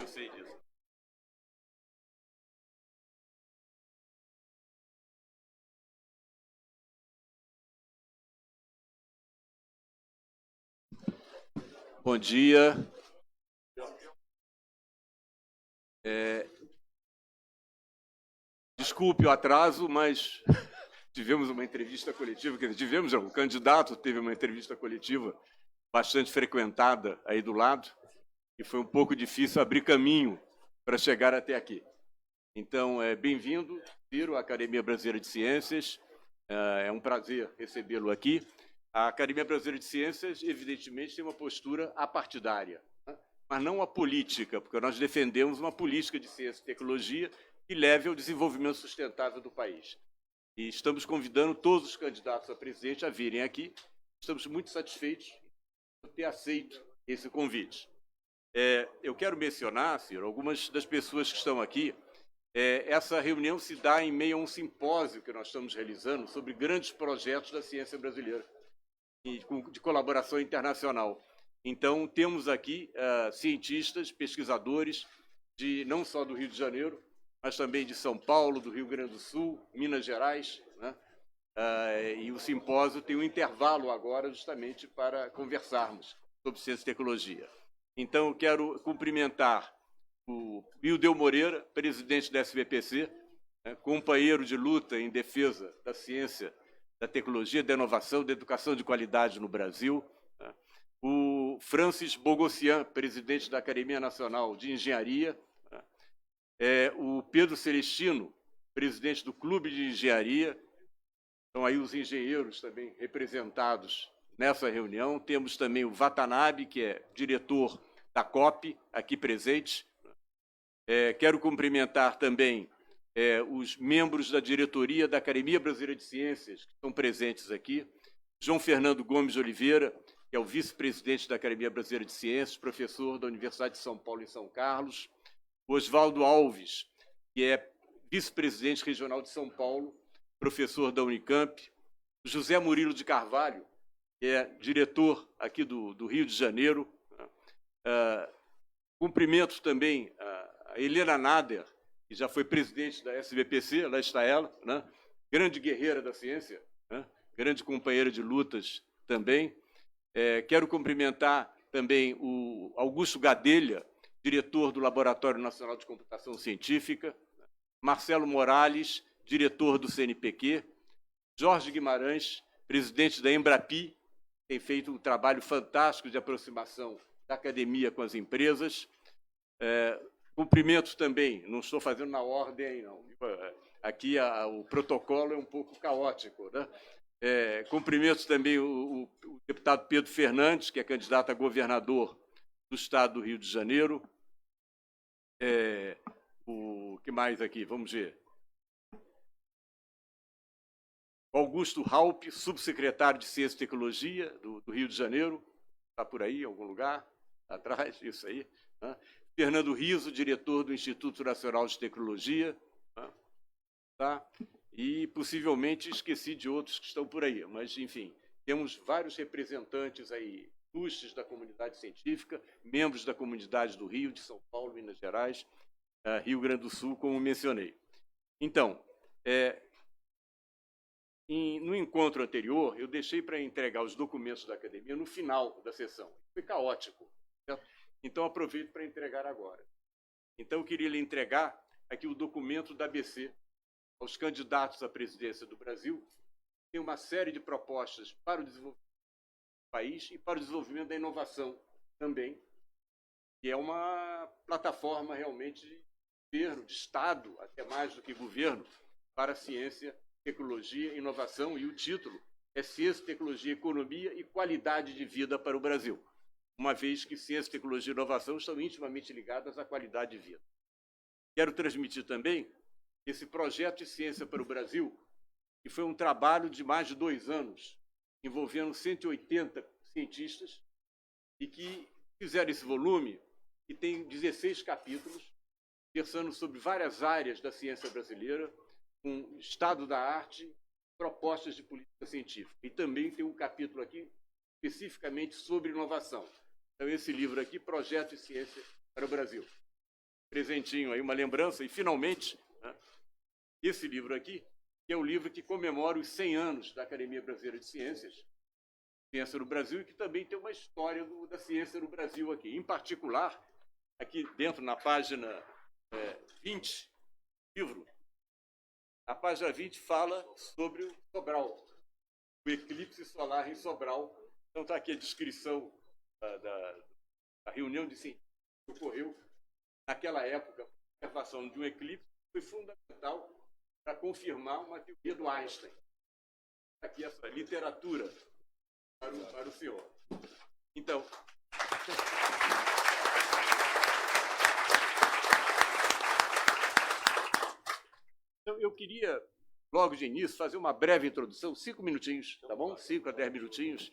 Eu sei disso. Bom dia. Desculpe o atraso, mas tivemos uma entrevista coletiva, quer dizer, tivemos, não, o candidato teve uma entrevista coletiva bastante frequentada aí do lado, e foi um pouco difícil abrir caminho para chegar até aqui. Então, bem-vindo, Ciro, à Academia Brasileira de Ciências. É um prazer recebê-lo aqui. A Academia Brasileira de Ciências, evidentemente, tem uma postura apartidária, né? Mas não a política, porque nós defendemos uma política de ciência e tecnologia que leve ao desenvolvimento sustentável do país. E estamos convidando todos os candidatos a presidente a virem aqui. Estamos muito satisfeitos por ter aceito esse convite. Eu quero mencionar, Ciro, algumas das pessoas que estão aqui. Essa reunião se dá em meio a um simpósio que nós estamos realizando sobre grandes projetos da ciência brasileira e de colaboração internacional. Então, temos aqui cientistas, pesquisadores, não só do Rio de Janeiro, mas também de São Paulo, do Rio Grande do Sul, Minas Gerais, né? E o simpósio tem um intervalo agora justamente para conversarmos sobre ciência e tecnologia. Então, eu quero cumprimentar o Wildel Moreira, presidente da SBPC, né, companheiro de luta em defesa da ciência, da tecnologia, da inovação, da educação de qualidade no Brasil. Né, o Francis Bogossian, presidente da Academia Nacional de Engenharia. Né, o Pedro Celestino, presidente do Clube de Engenharia. Estão aí os engenheiros também representados nessa reunião. Temos também o Watanabe, que é diretor da COP, aqui presente. Quero cumprimentar também os membros da diretoria da Academia Brasileira de Ciências, que estão presentes aqui. João Fernando Gomes de Oliveira, que é o vice-presidente da Academia Brasileira de Ciências, professor da Universidade de São Paulo em São Carlos. Oswaldo Alves, que é vice-presidente regional de São Paulo, professor da Unicamp. José Murilo de Carvalho, que é diretor aqui do Rio de Janeiro. Cumprimento também a Helena Nader, que já foi presidente da SBPC, lá está ela, né? Grande guerreira da ciência, né? Grande companheira de lutas também. Quero cumprimentar também o Augusto Gadelha, diretor do Laboratório Nacional de Computação Científica, Marcelo Morales, diretor do CNPq, Jorge Guimarães, presidente da Embrapi, tem feito um trabalho fantástico de aproximação da academia com as empresas. Cumprimento também, não estou fazendo na ordem, não. Aqui o protocolo é um pouco caótico, né? Cumprimento também o deputado Pedro Fernandes, que é candidato a governador do estado do Rio de Janeiro. O que mais aqui? Vamos ver. Augusto Raup, subsecretário de Ciência e Tecnologia do Rio de Janeiro, está por aí, em algum lugar, atrás, isso aí. Né? Fernando Riso, diretor do Instituto Nacional de Tecnologia. Né? Tá? E possivelmente esqueci de outros que estão por aí, mas, enfim, temos vários representantes aí, ilustres da comunidade científica, membros da comunidade do Rio, de São Paulo, Minas Gerais, Rio Grande do Sul, como mencionei. Então, no encontro anterior, eu deixei para entregar os documentos da academia no final da sessão. Foi caótico, certo? Então, aproveito para entregar agora. Então, eu queria lhe entregar aqui o documento da ABC aos candidatos à presidência do Brasil. Tem uma série de propostas para o desenvolvimento do país e para o desenvolvimento da inovação também, que é uma plataforma realmente de governo, de Estado, até mais do que governo, para a ciência, tecnologia, inovação, e o título é Ciência, Tecnologia, Economia e Qualidade de Vida para o Brasil, uma vez que ciência, tecnologia e inovação estão intimamente ligadas à qualidade de vida. Quero transmitir também esse projeto de ciência para o Brasil, que foi um trabalho de mais de 2 anos, envolvendo 180 cientistas, e que fizeram esse volume, que tem 16 capítulos, versando sobre várias áreas da ciência brasileira, com estado da arte, propostas de política científica. E também tem um capítulo aqui especificamente sobre inovação. Então, esse livro aqui, Projeto de Ciência para o Brasil. presentinho aí, uma lembrança, e finalmente, né, esse livro aqui, que é o livro que comemora os 100 anos da Academia Brasileira de Ciências, Ciência no Brasil, e que também tem uma história da ciência no Brasil aqui. Em particular, aqui dentro, na página 20 do livro, a página 20 fala sobre o Sobral, o eclipse solar em Sobral. Então está aqui a descrição da reunião de cientistas que ocorreu naquela época. A observação de um eclipse foi fundamental para confirmar uma teoria do Einstein. Aqui essa literatura para o senhor. Então, eu queria, logo de início, fazer uma breve introdução, 5 minutinhos, tá bom? 5 a 10 minutinhos,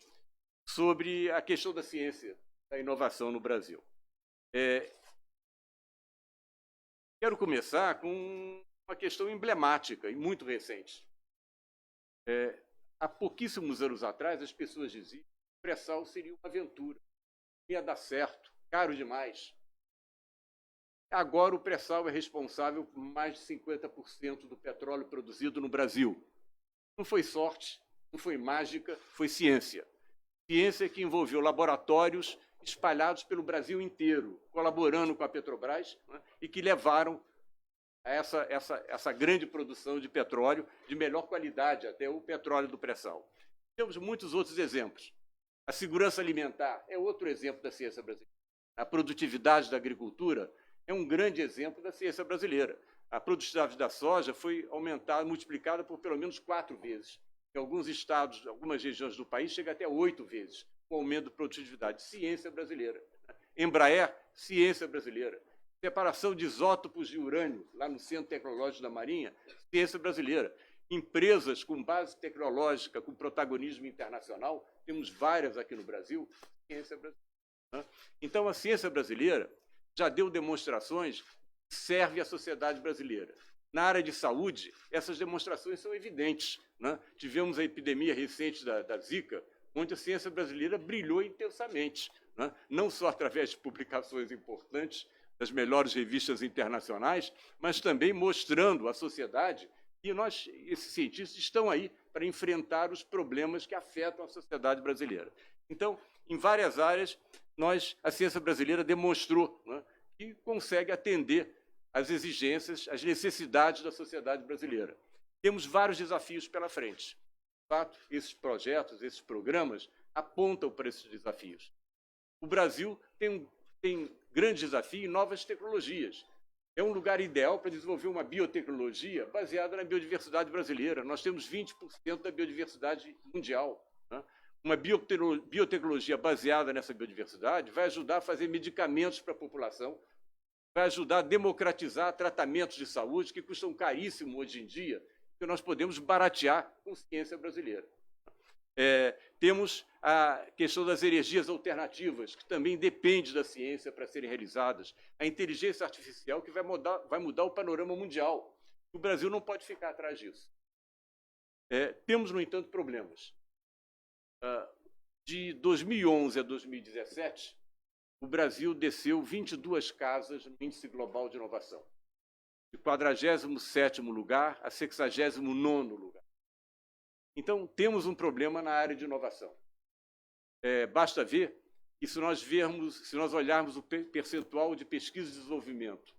sobre a questão da ciência, da inovação no Brasil. Quero começar com uma questão emblemática e muito recente. Há pouquíssimos anos atrás, as pessoas diziam que o pré-sal seria uma aventura, ia dar certo, caro demais. Agora, o pré-sal é responsável por mais de 50% do petróleo produzido no Brasil. Não foi sorte, não foi mágica, foi ciência. Ciência que envolveu laboratórios espalhados pelo Brasil inteiro, colaborando com a Petrobras, né, e que levaram a essa grande produção de petróleo de melhor qualidade, até o petróleo do pré-sal. Temos muitos outros exemplos. A segurança alimentar é outro exemplo da ciência brasileira. A produtividade da agricultura é um grande exemplo da ciência brasileira. A produtividade da soja foi aumentada, multiplicada por pelo menos 4 vezes. Em alguns estados, algumas regiões do país, chega até 8 vezes o aumento de produtividade. Ciência brasileira. Embraer, ciência brasileira. Separação de isótopos de urânio, lá no Centro Tecnológico da Marinha, ciência brasileira. Empresas com base tecnológica, com protagonismo internacional, temos várias aqui no Brasil, ciência brasileira. Então, a ciência brasileira já deu demonstrações que servem à sociedade brasileira. Na área de saúde, essas demonstrações são evidentes, né? Tivemos a epidemia recente da Zika, onde a ciência brasileira brilhou intensamente, né? Não só através de publicações importantes das melhores revistas internacionais, mas também mostrando à sociedade que esses cientistas estão aí para enfrentar os problemas que afetam a sociedade brasileira. Então, em várias áreas, a ciência brasileira demonstrou, né, que consegue atender às exigências, às necessidades da sociedade brasileira. Temos vários desafios pela frente. De fato, esses projetos, esses programas apontam para esses desafios. O Brasil tem grande desafio em novas tecnologias. É um lugar ideal para desenvolver uma biotecnologia baseada na biodiversidade brasileira. Nós temos 20% da biodiversidade mundial, né? Uma biotecnologia baseada nessa biodiversidade vai ajudar a fazer medicamentos para a população, vai ajudar a democratizar tratamentos de saúde que custam caríssimo hoje em dia, que nós podemos baratear com ciência brasileira. Temos a questão das energias alternativas, que também depende da ciência para serem realizadas. A inteligência artificial, que vai mudar o panorama mundial. O Brasil não pode ficar atrás disso. Temos, no entanto, problemas. De 2011 a 2017, o Brasil desceu 22 casas no Índice Global de Inovação, de 47º lugar a 69º lugar. Então, temos um problema na área de inovação. Basta ver que, se nós olharmos o percentual de pesquisa e desenvolvimento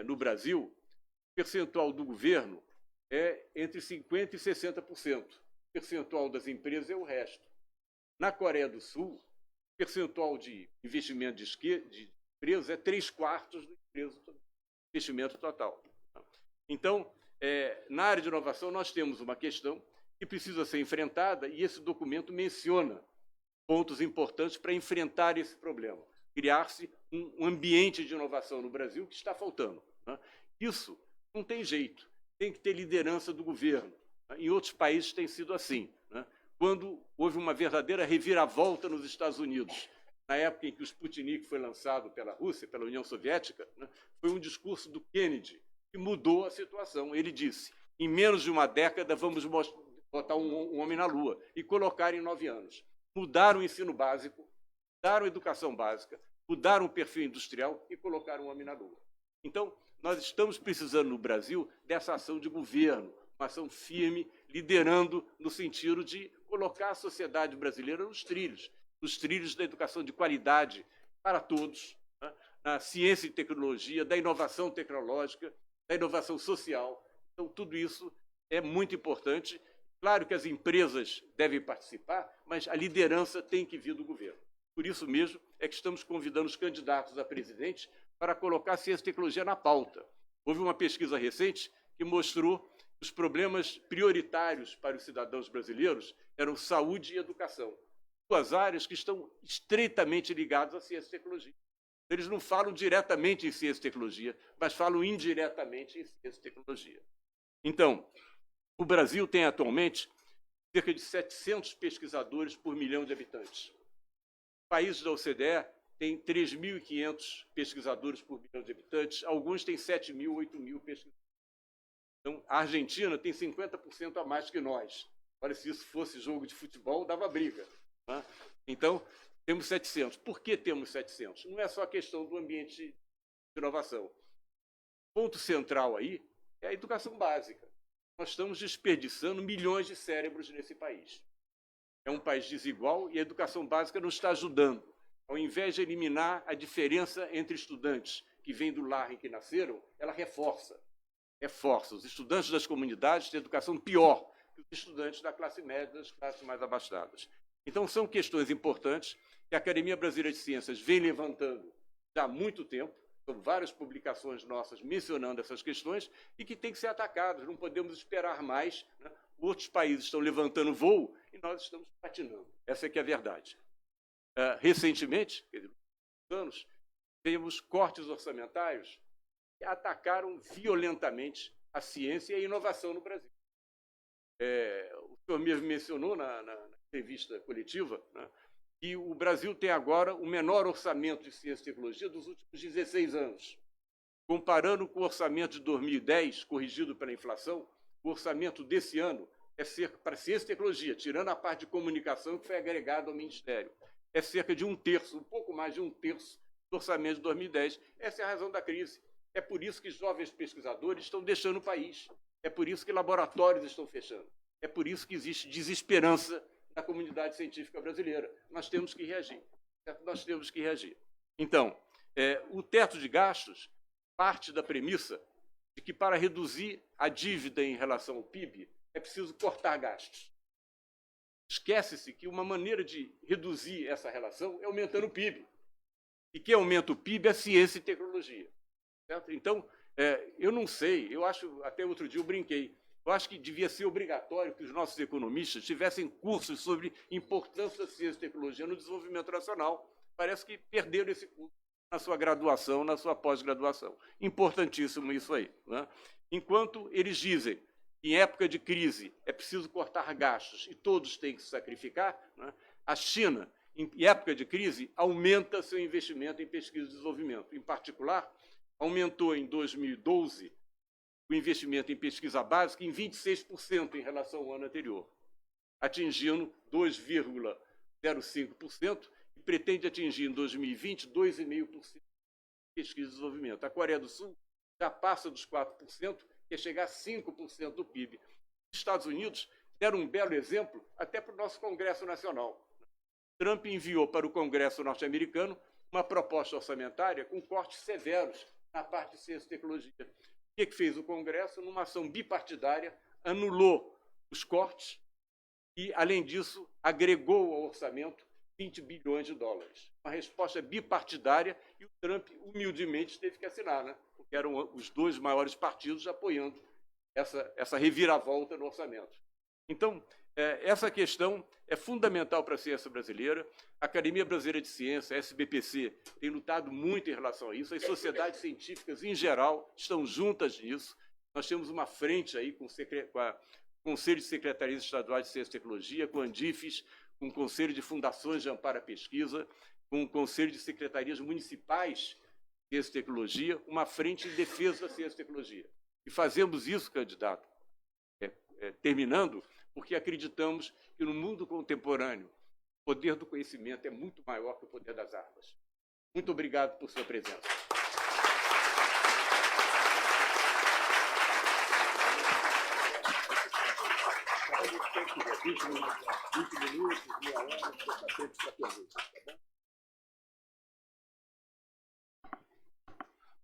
no Brasil, o percentual do governo é entre 50% e 60%. O percentual das empresas é o resto. Na Coreia do Sul, o percentual de investimento de empresas é 3/4 do investimento total. Então, na área de inovação, nós temos uma questão que precisa ser enfrentada, e esse documento menciona pontos importantes para enfrentar esse problema. Criar-se um ambiente de inovação no Brasil que está faltando, né? Isso não tem jeito, tem que ter liderança do governo. Em outros países tem sido assim, né? Quando houve uma verdadeira reviravolta nos Estados Unidos, na época em que o Sputnik foi lançado pela Rússia, pela União Soviética, né, foi um discurso do Kennedy que mudou a situação. Ele disse: em menos de uma década vamos botar um homem na Lua, e colocar em 9 anos. Mudaram o ensino básico, mudaram a educação básica, mudaram o perfil industrial e colocaram um homem na Lua. Então, nós estamos precisando, no Brasil, dessa ação de governo, uma ação firme, liderando no sentido de colocar a sociedade brasileira nos trilhos da educação de qualidade para todos, né? Na ciência e tecnologia, da inovação tecnológica, da inovação social. Então, tudo isso é muito importante. Claro que as empresas devem participar, mas a liderança tem que vir do governo. Por isso mesmo é que estamos convidando os candidatos a presidente para colocar a ciência e tecnologia na pauta. Houve uma pesquisa recente que mostrou que os problemas prioritários para os cidadãos brasileiros eram saúde e educação. Duas áreas que estão estreitamente ligadas à ciência e tecnologia. Eles não falam diretamente em ciência e tecnologia, mas falam indiretamente em ciência e tecnologia. Então, o Brasil tem atualmente cerca de 700 pesquisadores por milhão de habitantes. Países da OCDE têm 3.500 pesquisadores por milhão de habitantes, alguns têm 7.000, 8.000 pesquisadores. Então, a Argentina tem 50% a mais que nós. Olha, se isso fosse jogo de futebol, dava briga, né? Então, temos 700. Por que temos 700? Não é só a questão do ambiente de inovação. O ponto central aí é a educação básica. Nós estamos desperdiçando milhões de cérebros nesse país. É um país desigual e a educação básica não está ajudando. Ao invés de eliminar a diferença entre estudantes que vêm do lar em que nasceram, ela reforça. Os estudantes das comunidades têm educação pior que os estudantes da classe média, das classes mais abastadas. Então, são questões importantes que a Academia Brasileira de Ciências vem levantando já há muito tempo. São várias publicações nossas mencionando essas questões e que têm que ser atacadas. Não podemos esperar mais, né? Outros países estão levantando voo e nós estamos patinando. Essa é que é a verdade. Recentemente, anos, temos cortes orçamentários que atacaram violentamente a ciência e a inovação no Brasil. O senhor mesmo mencionou na entrevista coletiva, né, que o Brasil tem agora o menor orçamento de ciência e tecnologia dos últimos 16 anos. Comparando com o orçamento de 2010, corrigido pela inflação, o orçamento desse ano é cerca, para ciência e tecnologia, tirando a parte de comunicação que foi agregada ao Ministério, é cerca de 1/3, um pouco mais de 1/3 do orçamento de 2010. Essa é a razão da crise. É por isso que jovens pesquisadores estão deixando o país. É por isso que laboratórios estão fechando. É por isso que existe desesperança na comunidade científica brasileira. Nós temos que reagir. Nós temos que reagir. Então, o teto de gastos parte da premissa de que, para reduzir a dívida em relação ao PIB, é preciso cortar gastos. Esquece-se que uma maneira de reduzir essa relação é aumentando o PIB. E quem aumenta o PIB é ciência e tecnologia. Certo? Então, eu não sei, eu acho, até outro dia eu brinquei, eu acho que devia ser obrigatório que os nossos economistas tivessem cursos sobre importância da ciência e tecnologia no desenvolvimento nacional. Parece que perderam esse curso na sua graduação, na sua pós-graduação. Importantíssimo isso aí, né? Enquanto eles dizem que em época de crise é preciso cortar gastos e todos têm que se sacrificar, né? A China, em época de crise, aumenta seu investimento em pesquisa e desenvolvimento. Em particular, aumentou em 2012 o investimento em pesquisa básica em 26% em relação ao ano anterior, atingindo 2,05% e pretende atingir em 2020 2,5% de pesquisa e desenvolvimento. A Coreia do Sul já passa dos 4%, quer chegar a 5% do PIB. Os Estados Unidos deram um belo exemplo até para o nosso Congresso Nacional. Trump enviou para o Congresso norte-americano uma proposta orçamentária com cortes severos na parte de ciência e tecnologia. O que fez o Congresso? Numa ação bipartidária, anulou os cortes e, além disso, agregou ao orçamento 20 bilhões de dólares. Uma resposta bipartidária e o Trump, humildemente, teve que assinar, né? Porque eram os dois maiores partidos apoiando essa reviravolta no orçamento. Então, essa questão é fundamental para a ciência brasileira. A Academia Brasileira de Ciência, a SBPC, tem lutado muito em relação a isso. As sociedades científicas, em geral, estão juntas nisso. Nós temos uma frente aí com o Conselho de Secretarias Estaduais de Ciência e Tecnologia, com a Andifes, com o Conselho de Fundações de Amparo à Pesquisa, com o Conselho de Secretarias Municipais de Ciência e Tecnologia, uma frente em defesa da ciência e tecnologia. E fazemos isso, candidato, terminando, porque acreditamos que no mundo contemporâneo o poder do conhecimento é muito maior que o poder das armas. Muito obrigado por sua presença. 20 minutos, meia hora, você está tempo para perguntas, tá bom?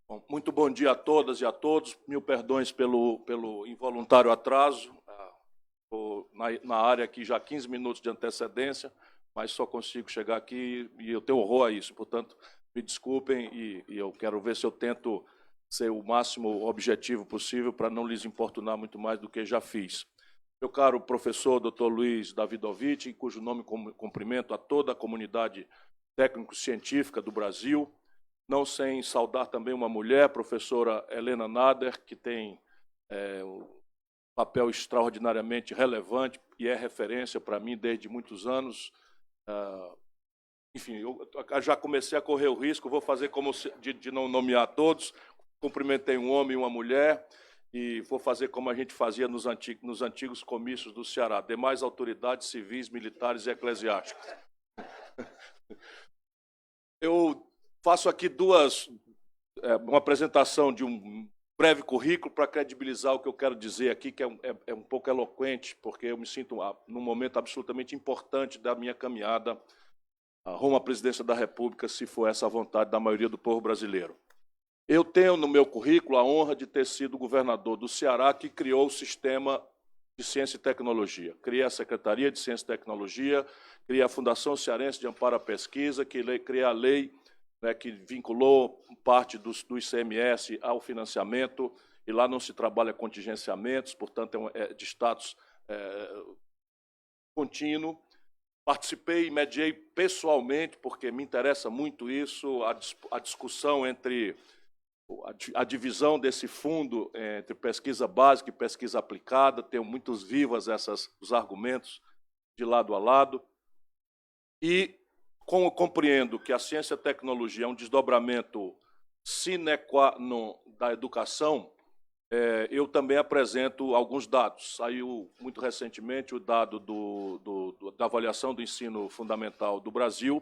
Bom, muito bom dia a todas e a todos. Mil perdões pelo involuntário atraso. Estou na área aqui já há 15 minutos de antecedência, mas só consigo chegar aqui e eu tenho horror a isso. Portanto, me desculpem e eu quero ver se eu tento ser o máximo objetivo possível para não lhes importunar muito mais do que já fiz. Meu caro professor Dr. Luiz Davidovich, em cujo nome cumprimento a toda a comunidade técnico-científica do Brasil, não sem saudar também uma mulher, professora Helena Nader, que tem um papel extraordinariamente relevante e é referência para mim desde muitos anos. Enfim, eu já comecei a correr o risco, vou fazer como de não nomear todos, cumprimentei um homem e uma mulher, e vou fazer como a gente fazia nos antigos comícios do Ceará, demais autoridades civis, militares e eclesiásticas. Eu faço aqui uma apresentação de um breve currículo para credibilizar o que eu quero dizer aqui, que é um pouco eloquente, porque eu me sinto num momento absolutamente importante da minha caminhada rumo à presidência da República, se for essa a vontade da maioria do povo brasileiro. Eu tenho no meu currículo a honra de ter sido governador do Ceará, que criou o sistema de ciência e tecnologia. Criei a Secretaria de Ciência e Tecnologia, criei a Fundação Cearense de Amparo à Pesquisa, criei a lei, né, que vinculou parte do ICMS ao financiamento, e lá não se trabalha contingenciamentos, portanto, é de status contínuo. Participei e mediei pessoalmente, porque me interessa muito isso, a discussão entre a divisão desse fundo entre pesquisa básica e pesquisa aplicada. Tenho muitos vivas os argumentos de lado a lado. E, como eu compreendo que a ciência e a tecnologia é um desdobramento sine qua non da educação, eu também apresento alguns dados. Saiu muito recentemente o dado da avaliação do ensino fundamental do Brasil,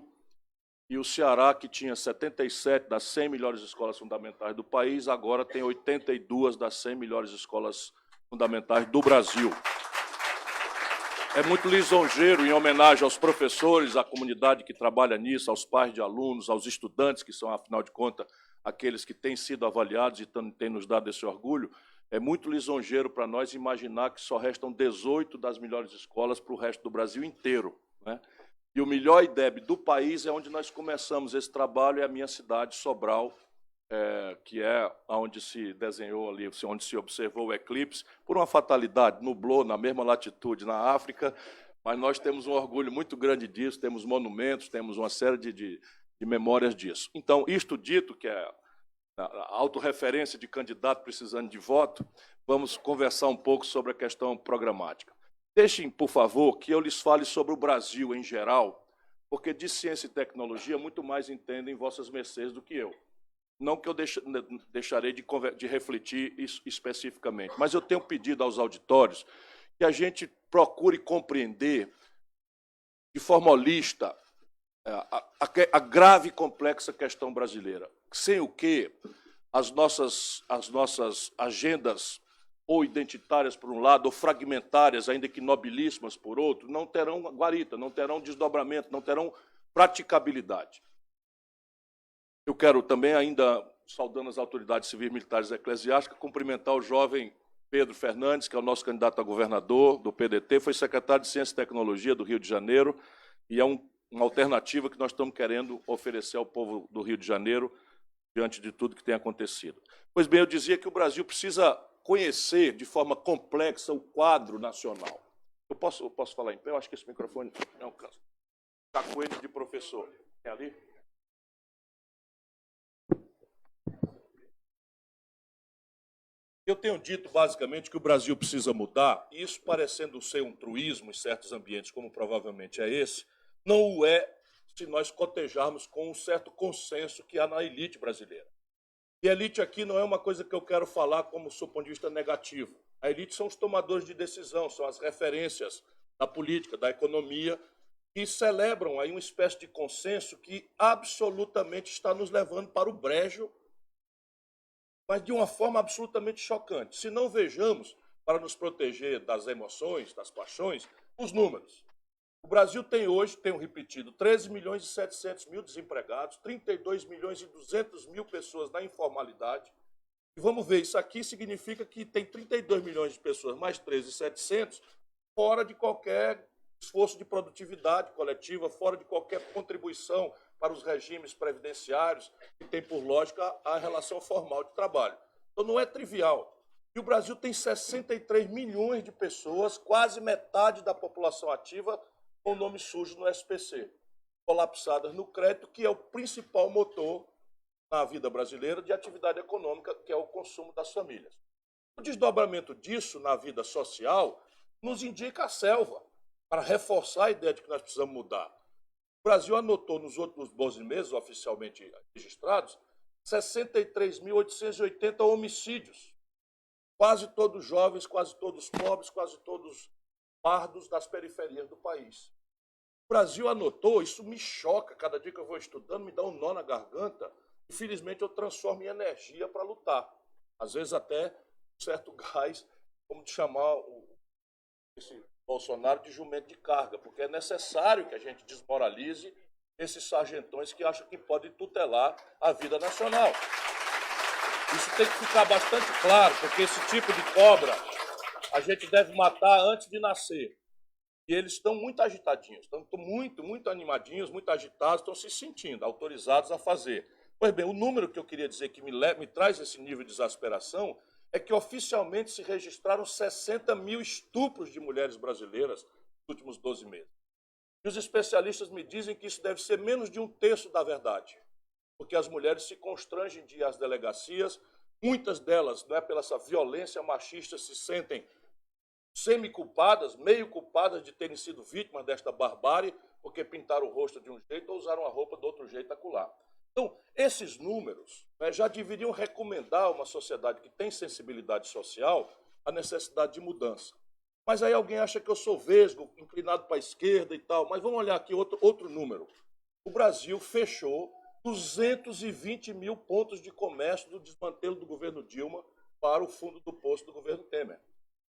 e o Ceará, que tinha 77 das 100 melhores escolas fundamentais do país, agora tem 82 das 100 melhores escolas fundamentais do Brasil. É muito lisonjeiro, em homenagem aos professores, à comunidade que trabalha nisso, aos pais de alunos, aos estudantes, que são, afinal de contas, aqueles que têm sido avaliados e têm nos dado esse orgulho. É muito lisonjeiro para nós imaginar que só restam 18 das melhores escolas para o resto do Brasil inteiro, né? E o melhor IDEB do país é onde nós começamos esse trabalho, é a minha cidade, Sobral, que é onde se desenhou ali, onde se observou o eclipse. Por uma fatalidade, nublou na mesma latitude na África, mas nós temos um orgulho muito grande disso, temos monumentos, temos uma série de memórias disso. Então, isto dito, que é a autorreferência de candidato precisando de voto, vamos conversar um pouco sobre a questão programática. Deixem, por favor, que eu lhes fale sobre o Brasil em geral, porque de ciência e tecnologia muito mais entendem vossas mercês do que eu. Não que eu deixarei de refletir isso especificamente, mas eu tenho pedido aos auditórios que a gente procure compreender de forma holista a grave e complexa questão brasileira, sem o que as nossas agendas ou identitárias por um lado, ou fragmentárias, ainda que nobilíssimas por outro, não terão guarita, não terão desdobramento, não terão praticabilidade. Eu quero também, ainda saudando as autoridades civis, militares e eclesiásticas, cumprimentar o jovem Pedro Fernandes, que é o nosso candidato a governador do PDT, foi secretário de Ciência e Tecnologia do Rio de Janeiro, e é uma alternativa que nós estamos querendo oferecer ao povo do Rio de Janeiro, diante de tudo que tem acontecido. Pois bem, eu dizia que o Brasil precisa conhecer de forma complexa o quadro nacional. Eu posso falar em pé? Eu acho que esse microfone não alcança. Cacoete de professor. É ali? Eu tenho dito, basicamente, que o Brasil precisa mudar, e isso parecendo ser um truísmo em certos ambientes, como provavelmente é esse, não o é se nós cotejarmos com um certo consenso que há na elite brasileira. E a elite aqui não é uma coisa que eu quero falar como do ponto de vista negativo. A elite são os tomadores de decisão, são as referências da política, da economia, que celebram aí uma espécie de consenso que absolutamente está nos levando para o brejo, mas de uma forma absolutamente chocante. Se não vejamos, para nos proteger das emoções, das paixões, os números. O Brasil tem hoje, tenho repetido, 13 milhões e 700 mil desempregados, 32 milhões e 200 mil pessoas na informalidade. E vamos ver, isso aqui significa que tem 32 milhões de pessoas, mais 13.700, fora de qualquer esforço de produtividade coletiva, fora de qualquer contribuição para os regimes previdenciários, que tem, por lógica, a relação formal de trabalho. Então, não é trivial. E o Brasil tem 63 milhões de pessoas, quase metade da população ativa, com nome sujo no SPC, colapsadas no crédito, que é o principal motor na vida brasileira de atividade econômica, que é o consumo das famílias. O desdobramento disso na vida social nos indica a selva, para reforçar a ideia de que nós precisamos mudar. O Brasil anotou nos outros 12 meses, oficialmente registrados, 63.880 homicídios. Quase todos jovens, quase todos pobres, quase todos pardos das periferias do país. O Brasil anotou, isso me choca, cada dia que eu vou estudando, me dá um nó na garganta, e felizmente eu transformo em energia para lutar. Às vezes até um certo gás, como de chamar esse Bolsonaro de jumento de carga, porque é necessário que a gente desmoralize esses sargentões que acham que podem tutelar a vida nacional. Isso tem que ficar bastante claro, porque esse tipo de cobra a gente deve matar antes de nascer. E eles estão muito agitadinhos, estão muito animadinhos, muito agitados, estão se sentindo autorizados a fazer. Pois bem, o número que eu queria dizer que me traz esse nível de exasperação é que oficialmente se registraram 60 mil estupros de mulheres brasileiras nos últimos 12 meses. E os especialistas me dizem que isso deve ser menos de um terço da verdade, porque as mulheres se constrangem de ir às delegacias, muitas delas, não é pela essa violência machista, se sentem semi-culpadas, meio culpadas de terem sido vítimas desta barbárie, porque pintaram o rosto de um jeito ou usaram a roupa de outro jeito acolá. Então, esses números, né, já deveriam recomendar a uma sociedade que tem sensibilidade social a necessidade de mudança. Mas aí alguém acha que eu sou vesgo, inclinado para a esquerda e tal. Mas vamos olhar aqui outro número. O Brasil fechou 220 mil pontos de comércio do desmantelo do governo Dilma para o fundo do poço do governo Temer.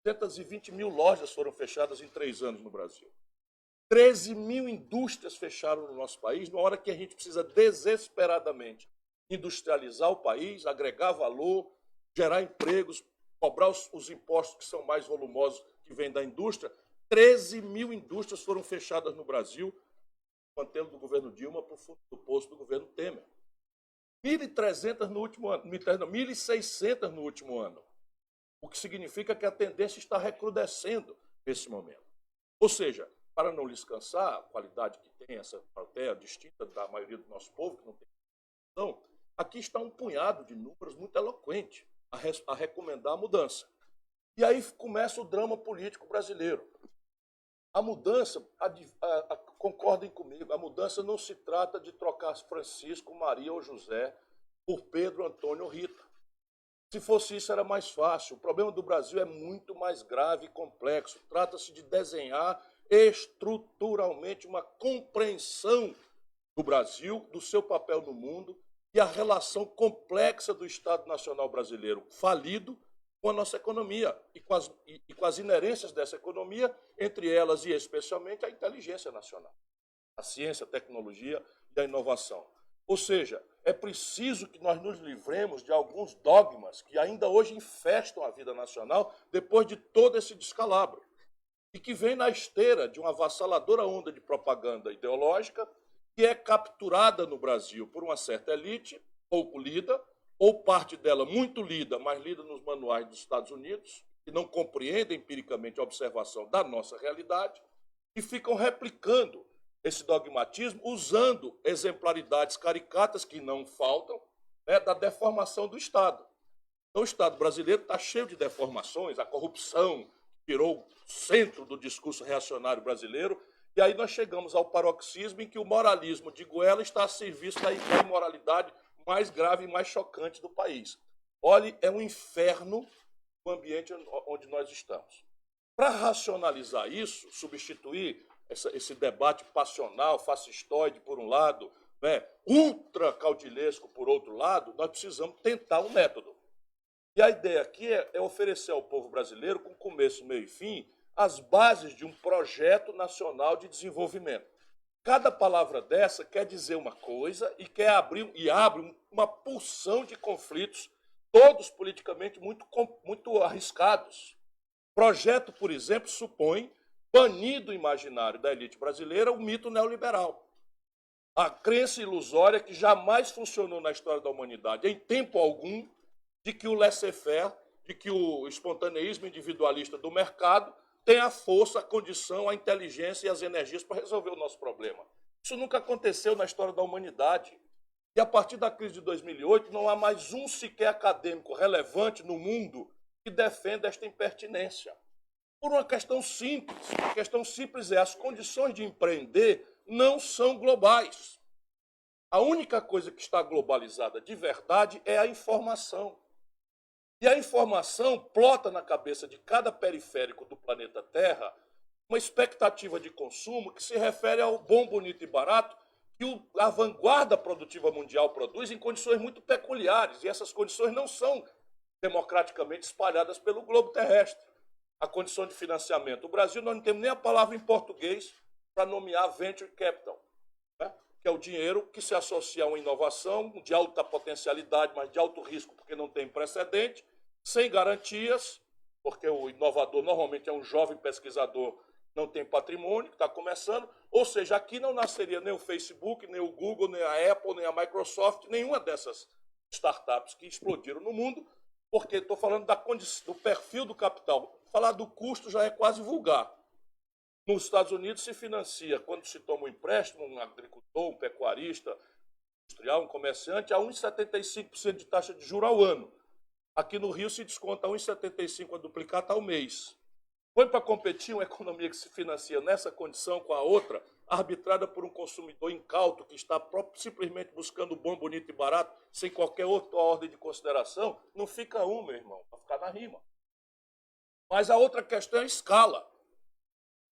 220 mil lojas foram fechadas em 3 anos no Brasil. 13 mil indústrias fecharam no nosso país, na hora que a gente precisa desesperadamente industrializar o país, agregar valor, gerar empregos, cobrar os impostos que são mais volumosos que vêm da indústria. 13 mil indústrias foram fechadas no Brasil, mantendo do governo Dilma para o fundo do poço do governo Temer. 1.300 no último ano, 1.600 no último ano, o que significa que a tendência está recrudescendo nesse momento. Ou seja, para não lhes cansar, a qualidade que tem essa plateia distinta da maioria do nosso povo, que não tem visão, aqui está um punhado de números muito eloquente a recomendar a mudança. E aí começa o drama político brasileiro. A mudança, concordem comigo, a mudança não se trata de trocar Francisco, Maria ou José por Pedro, Antônio ou Rita. Se fosse isso, era mais fácil. O problema do Brasil é muito mais grave e complexo. Trata-se de desenhar estruturalmente uma compreensão do Brasil, do seu papel no mundo e a relação complexa do Estado Nacional Brasileiro falido com a nossa economia e com as inerências dessa economia, entre elas e especialmente a inteligência nacional, a ciência, a tecnologia e a inovação. Ou seja, é preciso que nós nos livremos de alguns dogmas que ainda hoje infestam a vida nacional depois de todo esse descalabro e que vem na esteira de uma avassaladora onda de propaganda ideológica que é capturada no Brasil por uma certa elite, pouco lida, ou parte dela muito lida, mas lida nos manuais dos Estados Unidos, que não compreende empiricamente a observação da nossa realidade, e ficam replicando esse dogmatismo, usando exemplaridades caricatas que não faltam, né, da deformação do Estado. Então, o Estado brasileiro está cheio de deformações, a corrupção virou o centro do discurso reacionário brasileiro, e aí nós chegamos ao paroxismo em que o moralismo de goela está a serviço da imoralidade mais grave e mais chocante do país. Olhe, é um inferno o ambiente onde nós estamos. Para racionalizar isso, substituir esse debate passional, fascistoide, por um lado, né, ultra caudilesco, por outro lado, nós precisamos tentar um método. E a ideia aqui é oferecer ao povo brasileiro, com começo, meio e fim, as bases de um projeto nacional de desenvolvimento. Cada palavra dessa quer dizer uma coisa e abre uma porção de conflitos, todos politicamente muito arriscados. Projeto, por exemplo, supõe banir do imaginário da elite brasileira o mito neoliberal. A crença ilusória que jamais funcionou na história da humanidade, em tempo algum, de que o laissez-faire, de que o espontaneísmo individualista do mercado tem a força, a condição, a inteligência e as energias para resolver o nosso problema. Isso nunca aconteceu na história da humanidade. E a partir da crise de 2008, não há mais um sequer acadêmico relevante no mundo que defenda esta impertinência. Por uma questão simples. A questão simples é: as condições de empreender não são globais. A única coisa que está globalizada de verdade é a informação. E a informação plota na cabeça de cada periférico do planeta Terra uma expectativa de consumo que se refere ao bom, bonito e barato que a vanguarda produtiva mundial produz em condições muito peculiares. E essas condições não são democraticamente espalhadas pelo globo terrestre. A condição de financiamento. O Brasil, nós não temos nem a palavra em português para nomear venture capital, né? Que é o dinheiro que se associa a uma inovação de alta potencialidade, mas de alto risco, porque não tem precedente, sem garantias, porque o inovador normalmente é um jovem pesquisador, não tem patrimônio, que está começando. Ou seja, aqui não nasceria nem o Facebook, nem o Google, nem a Apple, nem a Microsoft, nenhuma dessas startups que explodiram no mundo, porque estou falando do perfil do capital. Falar do custo já é quase vulgar. Nos Estados Unidos se financia, quando se toma um empréstimo, um agricultor, um pecuarista, um industrial, um comerciante, a 1,75% de taxa de juros ao ano. Aqui no Rio se desconta 1,75% a duplicata ao mês. Põe para competir uma economia que se financia nessa condição com a outra, arbitrada por um consumidor incauto que está simplesmente buscando bom, bonito e barato, sem qualquer outra ordem de consideração, não fica meu irmão, vai ficar na rima. Mas a outra questão é a escala.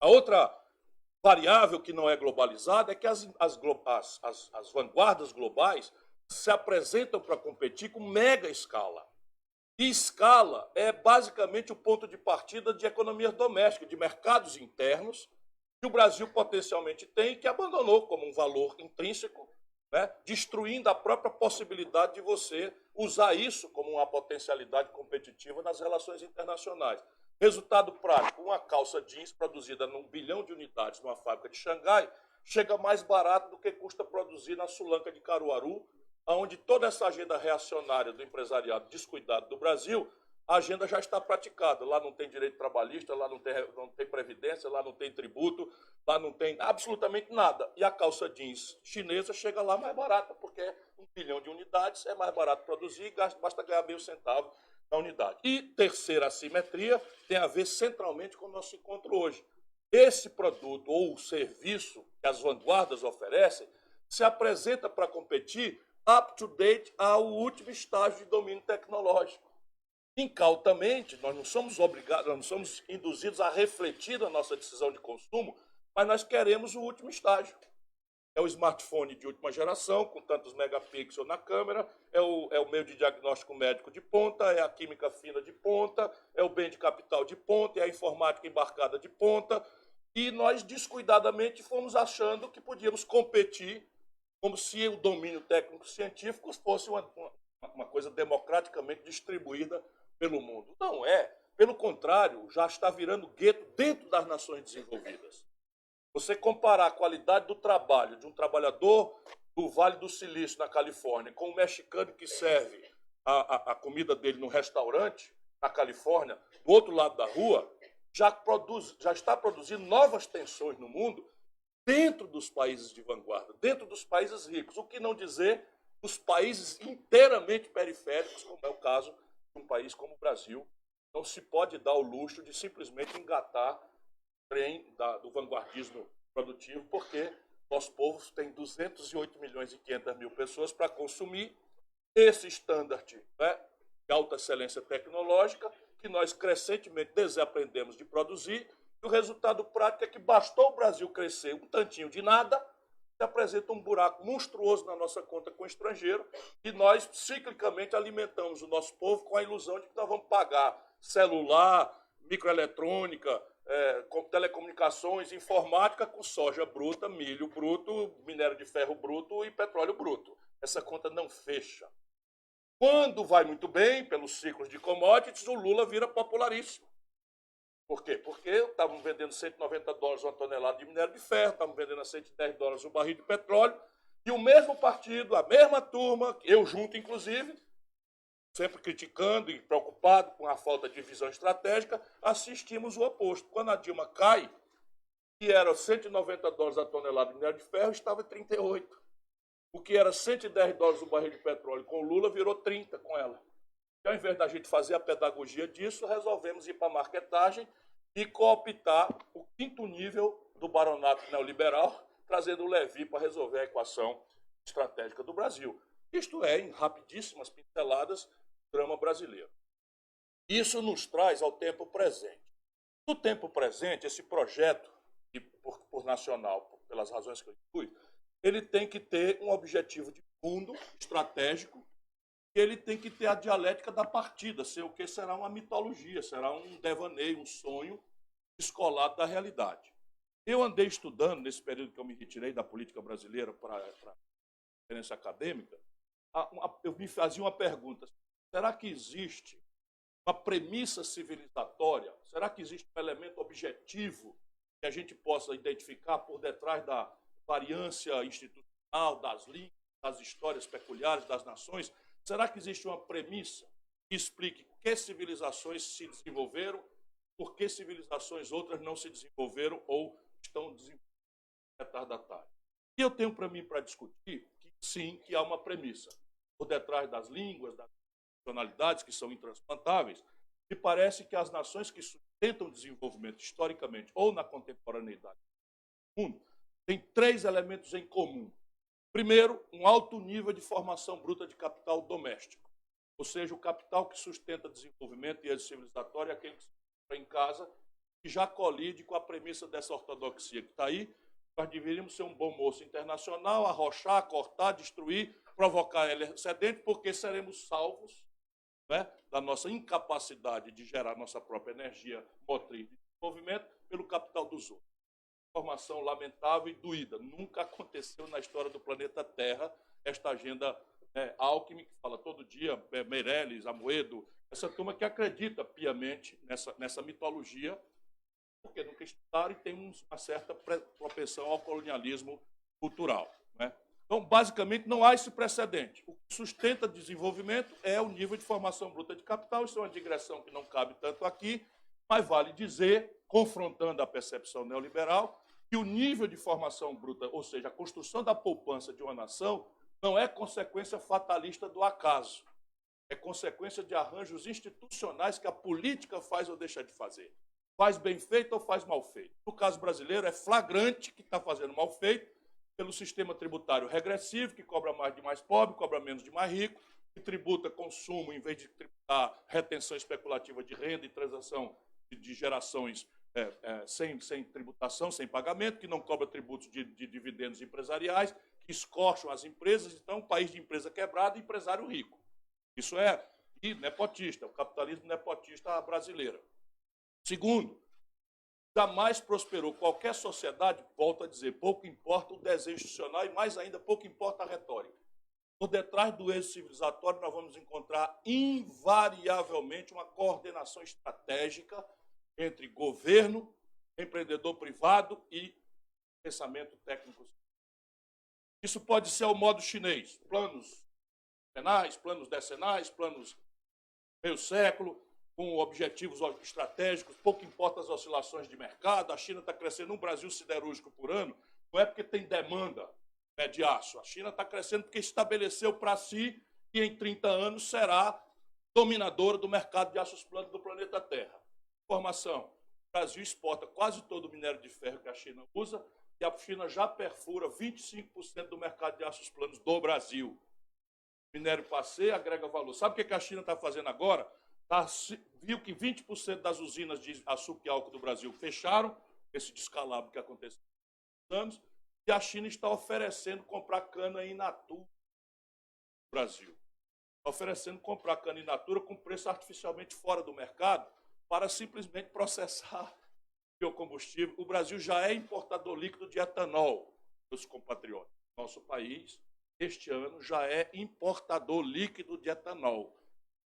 A outra variável que não é globalizada é que as vanguardas globais se apresentam para competir com mega escala. E escala é basicamente o ponto de partida de economias domésticas, de mercados internos, que o Brasil potencialmente tem e que abandonou como um valor intrínseco, né, destruindo a própria possibilidade de você usar isso como uma potencialidade competitiva nas relações internacionais. Resultado prático: uma calça jeans produzida num 1 bilhão de unidades numa fábrica de Xangai chega mais barato do que custa produzir na Sulanca de Caruaru, onde toda essa agenda reacionária do empresariado descuidado do Brasil, a agenda já está praticada. Lá não tem direito trabalhista, lá não tem previdência, lá não tem tributo, lá não tem absolutamente nada. E a calça jeans chinesa chega lá mais barata, porque 1 bilhão de unidades é mais barato produzir e basta ganhar meio centavo na unidade. E terceira assimetria tem a ver centralmente com o nosso encontro hoje. Esse produto ou serviço que as vanguardas oferecem se apresenta para competir up-to-date ao último estágio de domínio tecnológico. Incautamente, nós não somos obrigados, nós não somos induzidos a refletir na nossa decisão de consumo, mas nós queremos o último estágio. É o smartphone de última geração, com tantos megapixels na câmera, é o meio de diagnóstico médico de ponta, é a química fina de ponta, é o bem de capital de ponta, é a informática embarcada de ponta, e nós descuidadamente fomos achando que podíamos competir como se o domínio técnico-científico fosse uma coisa democraticamente distribuída pelo mundo. Não é. Pelo contrário, já está virando gueto dentro das nações desenvolvidas. Você comparar a qualidade do trabalho de um trabalhador do Vale do Silício, na Califórnia, com um mexicano que serve a comida dele no restaurante, na Califórnia, do outro lado da rua, já está produzindo novas tensões no mundo, dentro dos países de vanguarda, dentro dos países ricos. O que não dizer dos países inteiramente periféricos, como é o caso de um país como o Brasil. Não se pode dar o luxo de simplesmente engatar o trem do vanguardismo produtivo, porque nosso povo tem 208 milhões e 500 mil pessoas para consumir esse standard, né, de alta excelência tecnológica, que nós crescentemente desaprendemos de produzir. O resultado prático é que bastou o Brasil crescer um tantinho de nada, se apresenta um buraco monstruoso na nossa conta com o estrangeiro e nós, ciclicamente, alimentamos o nosso povo com a ilusão de que nós vamos pagar celular, microeletrônica, telecomunicações, informática com soja bruta, milho bruto, minério de ferro bruto e petróleo bruto. Essa conta não fecha. Quando vai muito bem, pelos ciclos de commodities, o Lula vira popularíssimo. Por quê? Porque estavam vendendo $190 uma tonelada de minério de ferro, estavam vendendo a $110 o barril de petróleo, e o mesmo partido, a mesma turma, eu junto inclusive, sempre criticando e preocupado com a falta de visão estratégica, assistimos o oposto. Quando a Dilma cai, que era $190 a tonelada de minério de ferro, estava em 38. O que era $110 o barril de petróleo com o Lula virou 30 com ela. E ao invés da gente fazer a pedagogia disso, resolvemos ir para a marketagem e cooptar o quinto nível do baronato neoliberal, trazendo o Levi para resolver a equação estratégica do Brasil. Isto é, em rapidíssimas pinceladas, drama brasileiro. Isso nos traz ao tempo presente. No tempo presente, esse projeto, por nacional, pelas razões que eu expus, ele tem que ter um objetivo de fundo estratégico, e ele tem que ter a dialética da partida, ser o que será uma mitologia, será um devaneio, um sonho descolado da realidade. Eu andei estudando, nesse período que eu me retirei da política brasileira para a experiência acadêmica, eu me fazia uma pergunta: será que existe uma premissa civilizatória? Será que existe um elemento objetivo que a gente possa identificar por detrás da variância institucional, das línguas, das histórias peculiares das nações? Será que existe uma premissa que explique que civilizações se desenvolveram, por que civilizações outras não se desenvolveram ou estão desenvolvendo retardatárias? E eu tenho para mim para discutir que sim, que há uma premissa. Por detrás das línguas, das nacionalidades que são intransplantáveis, me parece que as nações que sustentam o desenvolvimento historicamente ou na contemporaneidade do mundo têm três elementos em comum. Primeiro, um alto nível de formação bruta de capital doméstico, ou seja, o capital que sustenta desenvolvimento e êxito civilizatório é aquele que se encontra em casa e já colide com a premissa dessa ortodoxia que está aí. Nós deveríamos ser um bom moço internacional, arrochar, cortar, destruir, provocar excedente, porque seremos salvos, né, da nossa incapacidade de gerar nossa própria energia motriz de desenvolvimento pelo capital dos outros. Formação lamentável e doída. Nunca aconteceu na história do planeta Terra esta agenda Alckmin, que fala todo dia, Meirelles, Amoedo, essa turma que acredita piamente nessa mitologia, porque nunca estudaram e tem uma certa propensão ao colonialismo cultural, né? Então, basicamente, não há esse precedente. O que sustenta desenvolvimento é o nível de formação bruta de capital. Isso é uma digressão que não cabe tanto aqui, mas vale dizer, confrontando a percepção neoliberal, que o nível de formação bruta, ou seja, a construção da poupança de uma nação, não é consequência fatalista do acaso. É consequência de arranjos institucionais que a política faz ou deixa de fazer. Faz bem feito ou faz mal feito. No caso brasileiro, é flagrante que está fazendo mal feito pelo sistema tributário regressivo, que cobra mais de mais pobre, cobra menos de mais rico, que tributa consumo em vez de tributar retenção especulativa de renda e transação de gerações sem tributação, sem pagamento, que não cobra tributos de dividendos empresariais, que escorcham as empresas. Então, um país de empresa quebrada e empresário rico. Isso é nepotista, o capitalismo nepotista brasileiro. Segundo, jamais prosperou qualquer sociedade, volto a dizer, pouco importa o desenho institucional e, mais ainda, pouco importa a retórica. Por detrás do êxito civilizatório, nós vamos encontrar invariavelmente uma coordenação estratégica entre governo, empreendedor privado e pensamento técnico. Isso pode ser ao modo chinês, planos penais, planos decenais, planos meio século, com objetivos estratégicos, pouco importa as oscilações de mercado. A China está crescendo um Brasil siderúrgico por ano, não é porque tem demanda de aço. A China está crescendo porque estabeleceu para si que em 30 anos será dominadora do mercado de aços planos do planeta Terra. Informação: o Brasil exporta quase todo o minério de ferro que a China usa e a China já perfura 25% do mercado de aços planos do Brasil. Minério passeia, agrega valor. Sabe o que a China está fazendo agora? Viu que 20% das usinas de açúcar e álcool do Brasil fecharam, esse descalabro que aconteceu há anos, e a China está oferecendo comprar cana in natura no Brasil. Está oferecendo comprar cana in natura com preço artificialmente fora do mercado para simplesmente processar biocombustível. O Brasil já é importador líquido de etanol, meus compatriotas. Nosso país, este ano, já é importador líquido de etanol.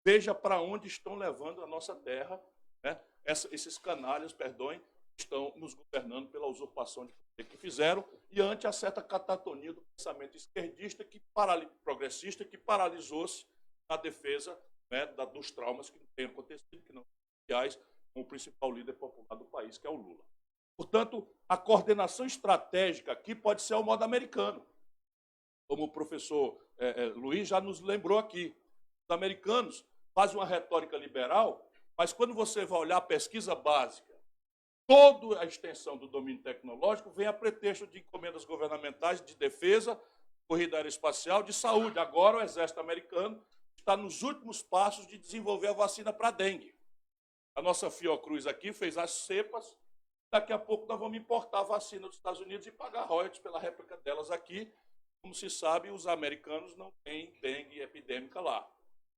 Veja para onde estão levando a nossa terra, né? Esses canalhas, perdoem, estão nos governando pela usurpação de poder que fizeram e ante a certa catatonia do pensamento esquerdista, progressista, que paralisou-se na defesa, né, dos traumas que têm acontecido, que não são sociais, com o principal líder popular do país, que é o Lula. Portanto, a coordenação estratégica aqui pode ser ao modo americano, como o professor Luiz já nos lembrou aqui. Os americanos fazem uma retórica liberal, mas quando você vai olhar a pesquisa básica, toda a extensão do domínio tecnológico vem a pretexto de encomendas governamentais de defesa, corrida aeroespacial, de saúde. Agora o exército americano está nos últimos passos de desenvolver a vacina para dengue. A nossa Fiocruz aqui fez as cepas, daqui a pouco nós vamos importar a vacina dos Estados Unidos e pagar royalties pela réplica delas aqui. Como se sabe, os americanos não têm dengue epidêmica lá.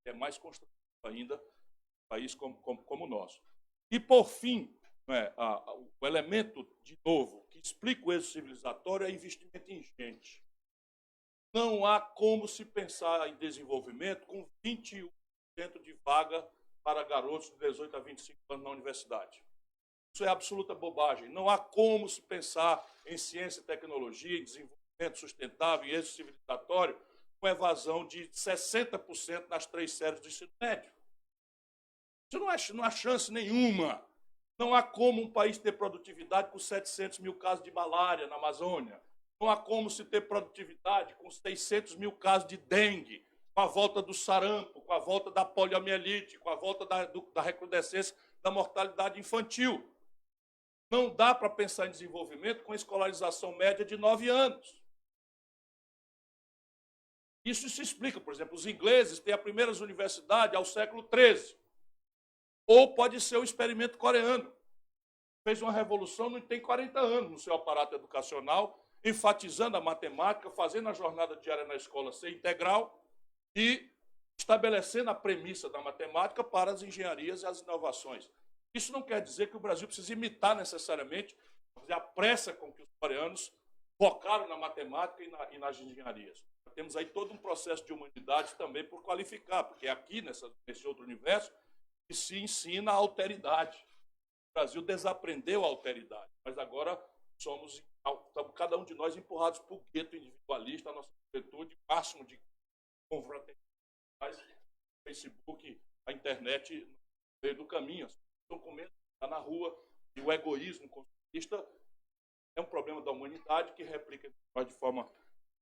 É mais constante ainda um país como o nosso. E, por fim, o elemento, de novo, que explica o êxito civilizatório é investimento em gente. Não há como se pensar em desenvolvimento com 21% de vaga para garotos de 18 a 25 anos na universidade. Isso é absoluta bobagem. Não há como se pensar em ciência e tecnologia, em desenvolvimento sustentável e êxito civilizatório com evasão de 60% nas 3 séries do ensino médio. Isso não há chance nenhuma. Não há como um país ter produtividade com 700 mil casos de malária na Amazônia. Não há como se ter produtividade com 600 mil casos de dengue, com a volta do sarampo, com a volta da poliomielite, com a volta da recrudescência da mortalidade infantil. Não dá para pensar em desenvolvimento com escolarização média de 9 anos. Isso se explica, por exemplo, os ingleses têm as primeiras universidades ao século XIII. Ou pode ser o experimento coreano. Fez uma revolução, não tem 40 anos no seu aparato educacional, enfatizando a matemática, fazendo a jornada diária na escola ser integral e estabelecendo a premissa da matemática para as engenharias e as inovações. Isso não quer dizer que o Brasil precise imitar necessariamente a pressa com que os coreanos focaram na matemática e nas engenharias. Temos aí todo um processo de humanidade também por qualificar, porque é aqui, nesse outro universo, que se ensina a alteridade. O Brasil desaprendeu a alteridade, mas agora estamos cada um de nós empurrados para o gueto individualista, a nossa juventude, máximo de confraternidade, o Facebook, a internet no meio do caminho. As pessoas estão com medo de estar na rua, e o egoísmo consumista é um problema da humanidade que replica de forma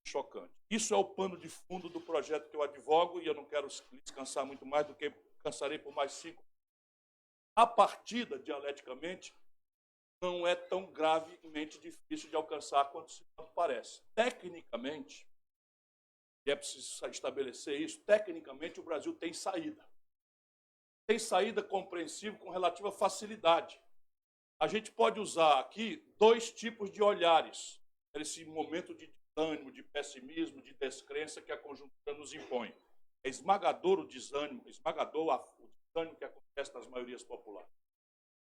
chocante. Isso é o pano de fundo do projeto que eu advogo, e eu não quero descansar muito mais do que cansarei por mais 5. A partida, dialeticamente, não é tão gravemente difícil de alcançar quanto parece. Tecnicamente, e é preciso estabelecer isso, tecnicamente o Brasil tem saída. Tem saída compreensível com relativa facilidade. A gente pode usar aqui 2 tipos de olhares, nesse momento de desânimo, de pessimismo, de descrença que a conjuntura nos impõe. É esmagador o desânimo, o desânimo que acontece nas maiorias populares.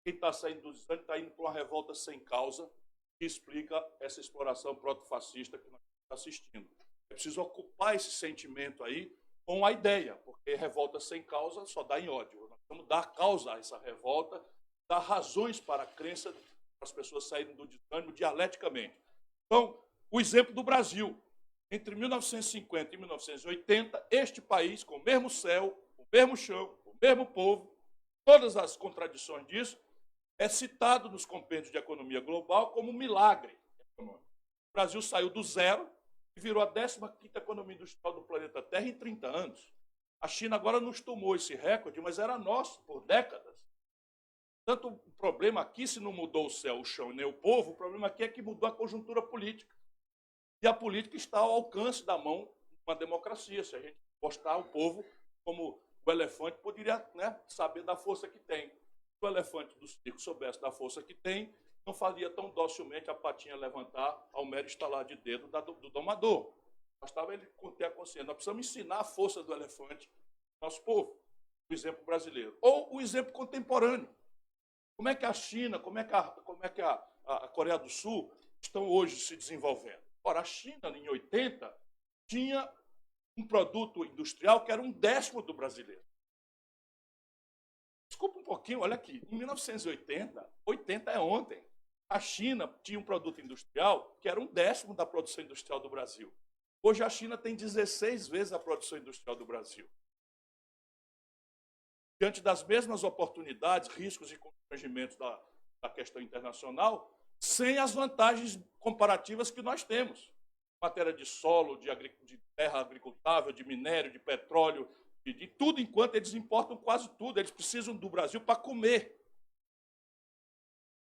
Quem está saindo do desânimo está indo para uma revolta sem causa, que explica essa exploração proto-fascista que nós estamos assistindo. É preciso ocupar esse sentimento aí com a ideia, porque revolta sem causa só dá em ódio. Nós vamos dar causa a essa revolta, dar razões para a crença para as pessoas saírem do desânimo dialeticamente. Então, o exemplo do Brasil. Entre 1950 e 1980, este país, com o mesmo céu, o mesmo chão, o mesmo povo, todas as contradições disso, é citado nos compêndios de economia global como um milagre econômico. O Brasil saiu do zero e virou a 15ª economia industrial do planeta Terra em 30 anos. A China agora nos tomou esse recorde, mas era nosso por décadas. Portanto, o problema aqui, se não mudou o céu, o chão e nem o povo, o problema aqui é que mudou a conjuntura política. E a política está ao alcance da mão de uma democracia. Se a gente postar o povo como o elefante, poderia, né, saber da força que tem. Se o elefante do circo soubesse da força que tem, não faria tão docilmente a patinha levantar ao mero estalar de dedo do domador. Bastava ele ter a consciência. Nós precisamos ensinar a força do elefante ao nosso povo, o exemplo brasileiro. Ou o exemplo contemporâneo. Como é que a China, como é que a Coreia do Sul estão hoje se desenvolvendo? Ora, a China, em 80, tinha um produto industrial que era 1/10 do brasileiro. Desculpa um pouquinho, olha aqui. Em 1980, 80 é ontem, a China tinha um produto industrial que era 1/10 da produção industrial do Brasil. Hoje a China tem 16 vezes a produção industrial do Brasil. Diante das mesmas oportunidades, riscos e constrangimentos da questão internacional, sem as vantagens comparativas que nós temos. Em matéria de solo, de terra agricultável, de minério, de petróleo, de tudo, enquanto eles importam quase tudo. Eles precisam do Brasil para comer.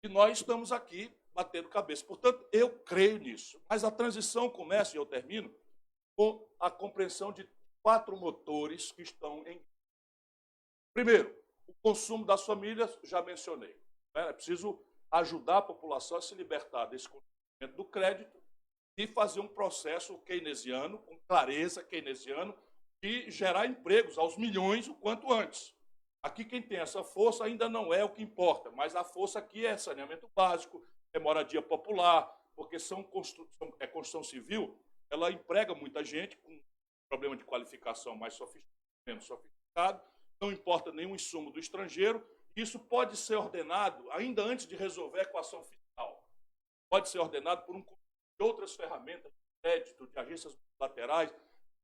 E nós estamos aqui batendo cabeça. Portanto, eu creio nisso. Mas a transição começa, e eu termino, com a compreensão de 4 motores que estão em... Primeiro, o consumo das famílias, já mencionei. É preciso ajudar a população a se libertar desse conhecimento do crédito e fazer um processo keynesiano, com clareza keynesiano, de gerar empregos aos milhões o quanto antes. Aqui quem tem essa força ainda não é o que importa, mas a força aqui é saneamento básico, é moradia popular, porque é construção civil, ela emprega muita gente com problema de qualificação mais sofisticado, menos sofisticado, não importa nenhum insumo do estrangeiro, isso pode ser ordenado, ainda antes de resolver a equação fiscal, pode ser ordenado por um conjunto de outras ferramentas de crédito, de agências laterais,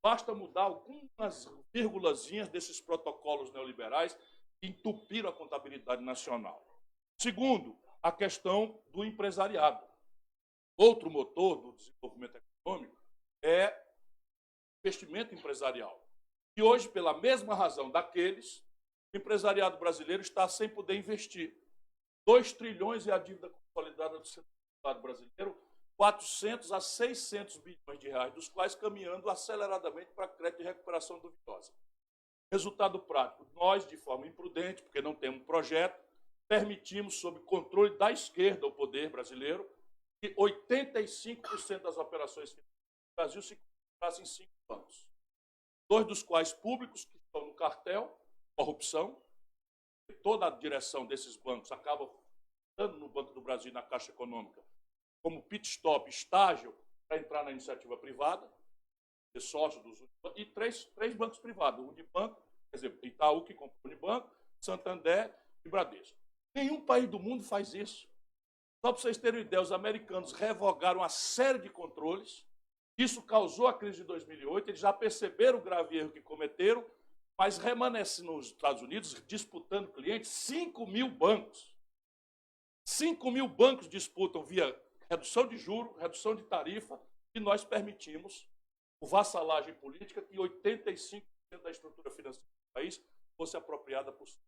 basta mudar algumas vírgulazinhas desses protocolos neoliberais que entupiram a contabilidade nacional. Segundo, a questão do empresariado. Outro motor do desenvolvimento econômico é investimento empresarial. E hoje, pela mesma razão daqueles, o empresariado brasileiro está sem poder investir. 2 trilhões é a dívida consolidada do setor privado brasileiro, 400 a 600 bilhões de reais, dos quais caminhando aceleradamente para crédito de recuperação duvidosa. Resultado prático, nós, de forma imprudente, porque não temos projeto, permitimos, sob controle da esquerda, o poder brasileiro, que 85% das operações financeiras do Brasil se concentrassem em 5 bancos. 2 dos quais públicos, que estão no cartel, corrupção, e toda a direção desses bancos acaba dando no Banco do Brasil e na Caixa Econômica como pit stop, estágio, para entrar na iniciativa privada, ser sócio dos e 3 bancos privados, Unibanco, quer dizer, Itaú, que comprou o Unibanco, Santander e Bradesco. Nenhum país do mundo faz isso. Só para vocês terem uma ideia, os americanos revogaram uma série de controles. Isso causou a crise de 2008, eles já perceberam o grave erro que cometeram, mas remanescem nos Estados Unidos, disputando clientes, 5.000 bancos. 5.000 bancos disputam via redução de juros, redução de tarifa, e nós permitimos o vassalagem política que 85% da estrutura financeira do país fosse apropriada por si.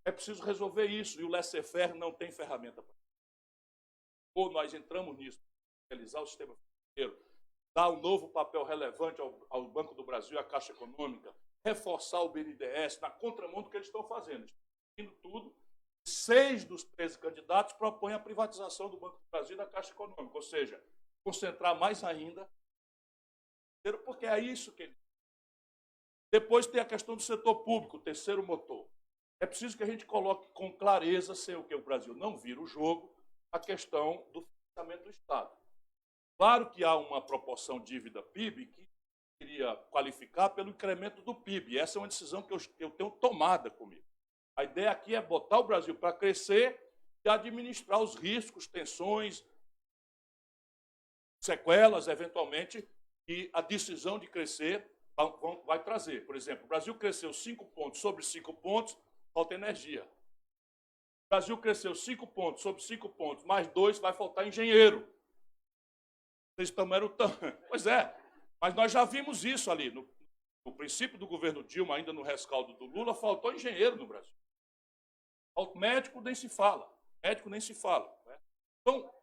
É preciso resolver isso, e o laissez-faire não tem ferramenta para isso. Ou nós entramos nisso, realizar o sistema financeiro, dar um novo papel relevante ao Banco do Brasil, à Caixa Econômica, reforçar o BNDES, na contramão do que eles estão fazendo. Estão tudo. 6 dos 13 candidatos propõem a privatização do Banco do Brasil e da Caixa Econômica, ou seja, concentrar mais ainda, porque é isso que eles... Depois tem a questão do setor público, o terceiro motor. É preciso que a gente coloque com clareza, sem o que o Brasil não vira o jogo, a questão do financiamento do Estado. Claro que há uma proporção dívida-PIB que queria qualificar pelo incremento do PIB. Essa é uma decisão que eu tenho tomada comigo. A ideia aqui é botar o Brasil para crescer e administrar os riscos, tensões, sequelas, eventualmente, que a decisão de crescer vai trazer. Por exemplo, o Brasil cresceu 5 pontos sobre 5 pontos, falta energia. O Brasil cresceu 5 pontos sobre 5 pontos, mais 2, vai faltar engenheiro. Vocês tomaram tanto. Pois é, mas nós já vimos isso ali. No princípio do governo Dilma, ainda no rescaldo do Lula, faltou engenheiro no Brasil. Médico nem se fala. Médico nem se fala. Né? Então,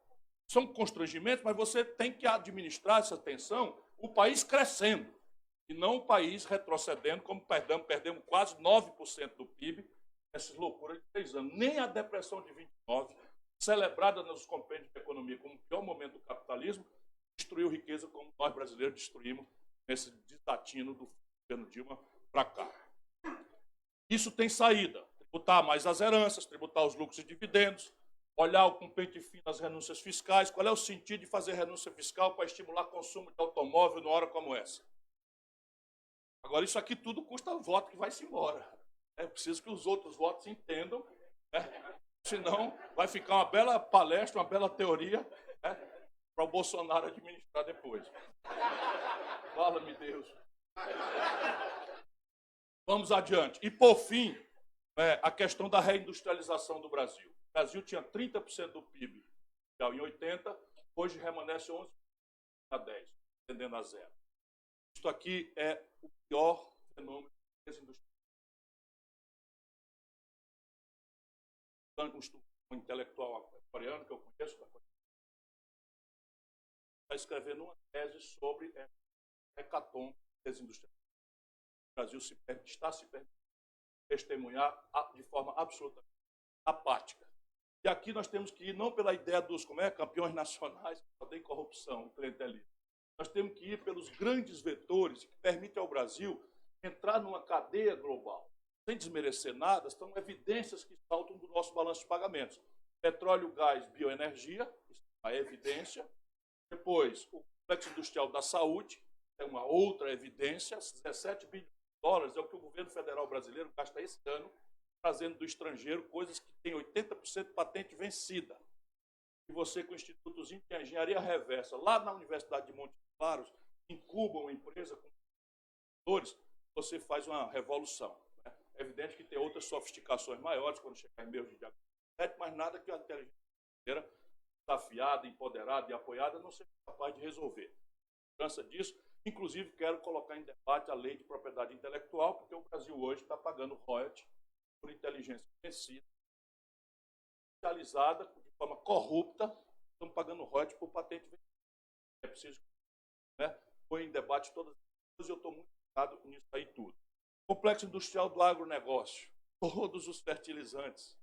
são constrangimentos, mas você tem que administrar essa tensão, o país crescendo, e não o país retrocedendo, como perdemos quase 9% do PIB, essas loucuras de 3 anos. Nem a depressão de 29 celebrada nos compêndios de economia como o pior momento do capitalismo, destruiu riqueza como nós brasileiros destruímos nesse desatino do governo Dilma para cá. Isso tem saída. Tributar mais as heranças, tributar os lucros e dividendos, olhar com pente fino as renúncias fiscais. Qual é o sentido de fazer renúncia fiscal para estimular consumo de automóvel numa hora como essa? Agora, isso aqui tudo custa voto que vai-se embora. É preciso que os outros votos entendam, né? Senão vai ficar uma bela palestra, uma bela teoria, né, para o Bolsonaro administrar depois. Fala-me Deus. Vamos adiante. E, por fim, a questão da reindustrialização do Brasil. O Brasil tinha 30% do PIB em 80, hoje remanesce 11% a 10%, tendendo a zero. Isto aqui é o pior fenômeno desindustrialização. Um intelectual coreano que eu conheço, está escrevendo uma tese sobre a hecatombe desindustrialização. O Brasil está se permitindo testemunhar de forma absolutamente apática. E aqui nós temos que ir não pela ideia dos campeões nacionais que odeiam corrupção e clientelismo. Nós temos que ir pelos grandes vetores que permitem ao Brasil entrar numa cadeia global. Sem desmerecer nada, são evidências que saltam do nosso balanço de pagamentos. Petróleo, gás, bioenergia, isso é uma evidência. Depois, o complexo industrial da saúde, é uma outra evidência. 17 bilhões de dólares é o que o governo federal brasileiro gasta esse ano, trazendo do estrangeiro coisas que têm 80% de patente vencida. E você, com institutos de engenharia reversa, lá na Universidade de Montes Claros, incuba uma empresa com computadores, você faz uma revolução. Né? É evidente que tem outras sofisticações maiores quando chegar em meios de diagnóstico, mas nada que a inteligência brasileira, desafiada, empoderada e apoiada, não seja capaz de resolver. Lembrança disso, inclusive quero colocar em debate a lei de propriedade intelectual, porque o Brasil hoje está pagando royalties por inteligência vencida, especializada de forma corrupta, estamos pagando royalties por patente vencida. É preciso, né, pôr em debate todas as coisas, e eu estou muito ligado nisso aí tudo. Complexo industrial do agronegócio, todos os fertilizantes,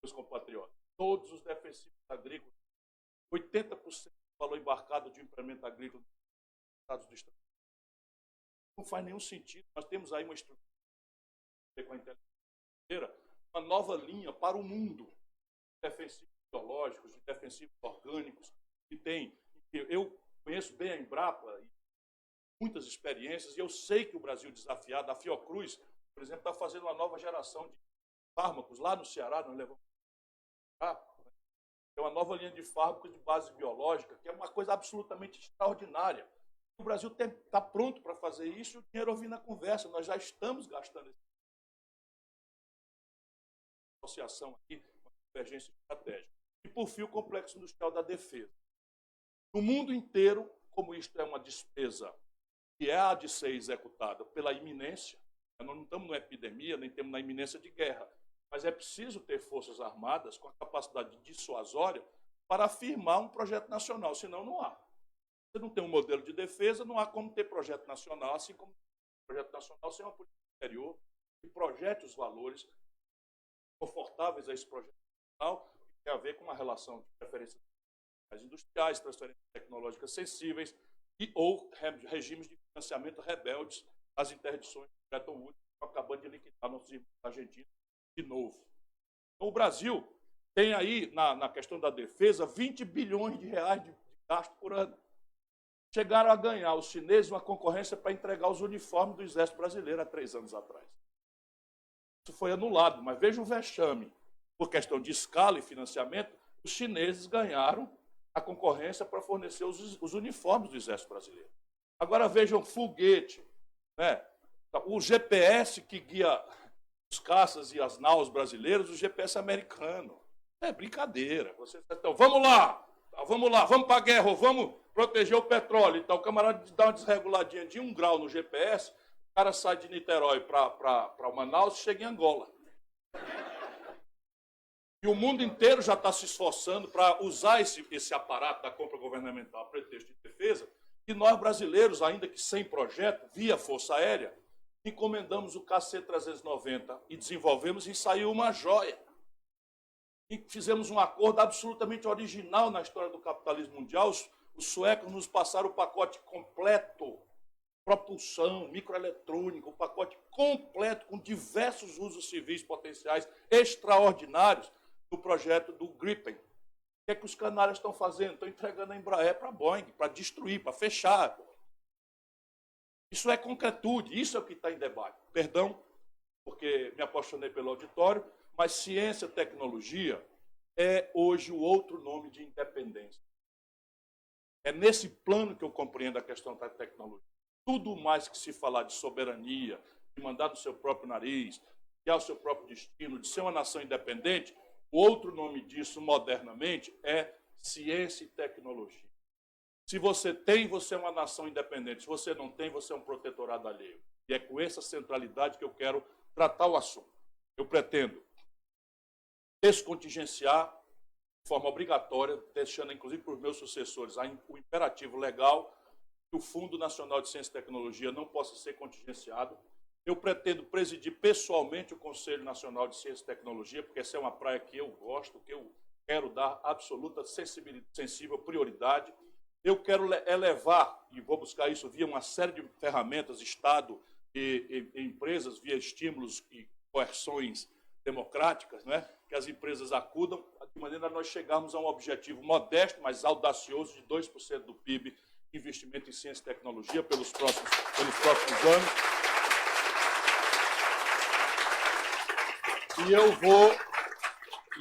meus compatriotas, todos os defensivos agrícolas, 80% do valor embarcado de um implemento agrícola nos Estados do Estado. Não faz nenhum sentido. Nós temos aí uma estrutura com a inteligência, uma nova linha para o mundo de defensivos biológicos, de defensivos orgânicos, que tem. Eu conheço bem a Embrapa e muitas experiências, e eu sei que o Brasil desafiado, a Fiocruz, por exemplo, está fazendo uma nova geração de fármacos lá no Ceará, nós levamos é uma nova linha de fármacos de base biológica, que é uma coisa absolutamente extraordinária. O Brasil está pronto para fazer isso e o dinheiro vir na conversa. Nós já estamos gastando essa associação aqui, uma convergência estratégica. E, por fim, o complexo industrial da defesa. No mundo inteiro, como isto é uma despesa que há de ser executada pela iminência, nós não estamos numa epidemia, nem temos na iminência de guerra, mas é preciso ter forças armadas com a capacidade dissuasória para afirmar um projeto nacional, senão não há. Você não tem um modelo de defesa, não há como ter projeto nacional, assim como projeto nacional sem uma política exterior que projete os valores confortáveis a esse projeto nacional, que tem a ver com uma relação de preferências industriais, transferências tecnológicas sensíveis ou regimes de financiamento rebeldes às interdições de Bretton Woods, que estão acabando de liquidar nossos irmãos argentinos de novo. Então, o Brasil tem aí, na questão da defesa, 20 bilhões de reais de gasto por ano. Chegaram a ganhar os chineses uma concorrência para entregar os uniformes do Exército Brasileiro há 3 anos atrás. Isso foi anulado, mas veja o vexame. Por questão de escala e financiamento, os chineses ganharam a concorrência para fornecer os uniformes do Exército Brasileiro. Agora vejam foguete, né? O GPS que guia os caças e as naus brasileiros, o GPS americano. É brincadeira. Vocês estão, vamos lá, vamos para a guerra, vamos proteger o petróleo. Então, o camarada dá uma desreguladinha de 1 grau no GPS, o cara sai de Niterói para Manaus e chega em Angola. E o mundo inteiro já está se esforçando para usar esse aparato da compra governamental a pretexto de defesa, e nós brasileiros, ainda que sem projeto, via Força Aérea, encomendamos o KC-390 e desenvolvemos e saiu uma joia. e fizemos um acordo absolutamente original na história do capitalismo mundial. Os suecos nos passaram o pacote completo, propulsão, microeletrônica, o pacote completo, com diversos usos civis potenciais extraordinários no projeto do Gripen. O que é que os canários estão fazendo? Estão entregando a Embraer para a Boeing, para destruir, para fechar. Isso é concretude, isso é o que está em debate. Perdão, porque me apaixonei pelo auditório, mas ciência e tecnologia é hoje o outro nome de independência. É nesse plano que eu compreendo a questão da tecnologia. Tudo mais que se falar de soberania, de mandar no seu próprio nariz, de criar o seu próprio destino, de ser uma nação independente, o outro nome disso, modernamente, é ciência e tecnologia. Se você tem, você é uma nação independente. Se você não tem, você é um protetorado alheio. E é com essa centralidade que eu quero tratar o assunto. Eu pretendo descontingenciar de forma obrigatória, deixando inclusive para os meus sucessores o imperativo legal que o Fundo Nacional de Ciência e Tecnologia não possa ser contingenciado. Eu pretendo presidir pessoalmente o Conselho Nacional de Ciência e Tecnologia, porque essa é uma praia que eu gosto, que eu quero dar absoluta sensível prioridade. Eu quero elevar, e vou buscar isso via uma série de ferramentas, Estado e empresas, via estímulos e coerções democráticas, né, que as empresas acudam, de maneira a nós chegarmos a um objetivo modesto, mas audacioso, de 2% do PIB, investimento em ciência e tecnologia pelos próximos anos. E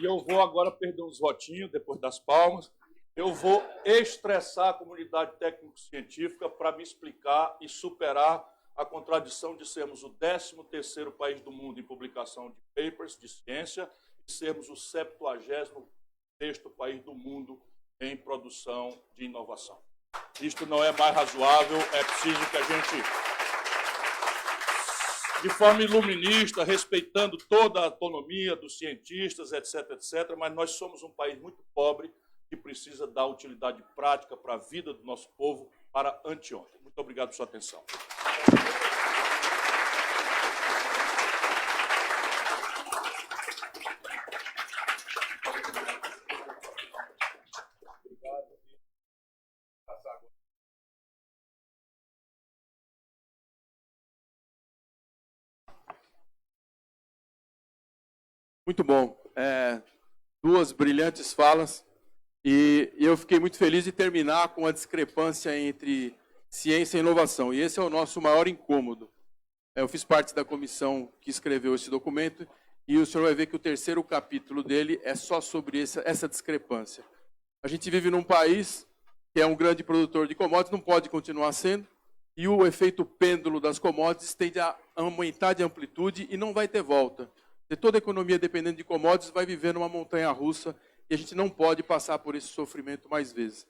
eu vou agora perder uns votinhos, depois das palmas, eu vou estressar a comunidade técnico-científica para me explicar e superar a contradição de sermos o 13º país do mundo em publicação de papers de ciência e sermos o 76º país do mundo em produção de inovação. Isto não é mais razoável, é preciso que a gente, de forma iluminista, respeitando toda a autonomia dos cientistas, etc., etc., mas nós somos um país muito pobre que precisa dar utilidade prática para a vida do nosso povo para anteontem. Muito obrigado por sua atenção. Muito bom. Duas brilhantes falas. E eu fiquei muito feliz de terminar com a discrepância entre ciência e inovação. E esse é o nosso maior incômodo. Eu fiz parte da comissão que escreveu esse documento e o senhor vai ver que o 3º capítulo dele é só sobre essa discrepância. A gente vive num país que é um grande produtor de commodities, não pode continuar sendo, e o efeito pêndulo das commodities tende a aumentar de amplitude e não vai ter volta. Se toda a economia dependendo de commodities vai viver numa montanha-russa e a gente não pode passar por esse sofrimento mais vezes.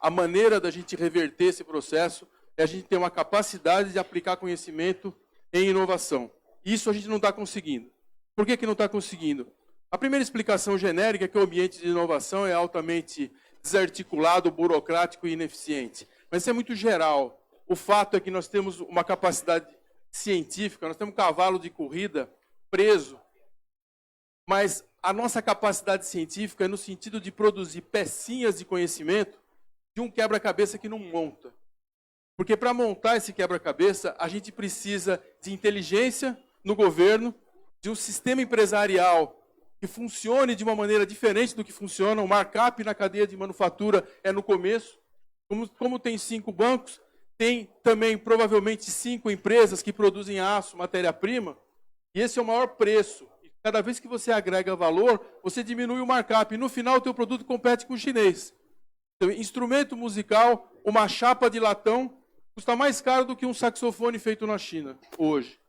A maneira da gente reverter esse processo é a gente ter uma capacidade de aplicar conhecimento em inovação. Isso a gente não está conseguindo. Por que não está conseguindo? A primeira explicação genérica é que o ambiente de inovação é altamente desarticulado, burocrático e ineficiente. Mas isso é muito geral. O fato é que nós temos uma capacidade científica, nós temos um cavalo de corrida preso, mas a nossa capacidade científica é no sentido de produzir pecinhas de conhecimento de um quebra-cabeça que não monta. Porque para montar esse quebra-cabeça, a gente precisa de inteligência no governo, de um sistema empresarial que funcione de uma maneira diferente do que funciona. O markup na cadeia de manufatura é no começo. Como tem 5 bancos, tem também provavelmente 5 empresas que produzem aço, matéria-prima, e esse é o maior preço. E cada vez que você agrega valor, você diminui o markup. E no final, o teu produto compete com o chinês. Então, instrumento musical, uma chapa de latão, custa mais caro do que um saxofone feito na China, hoje.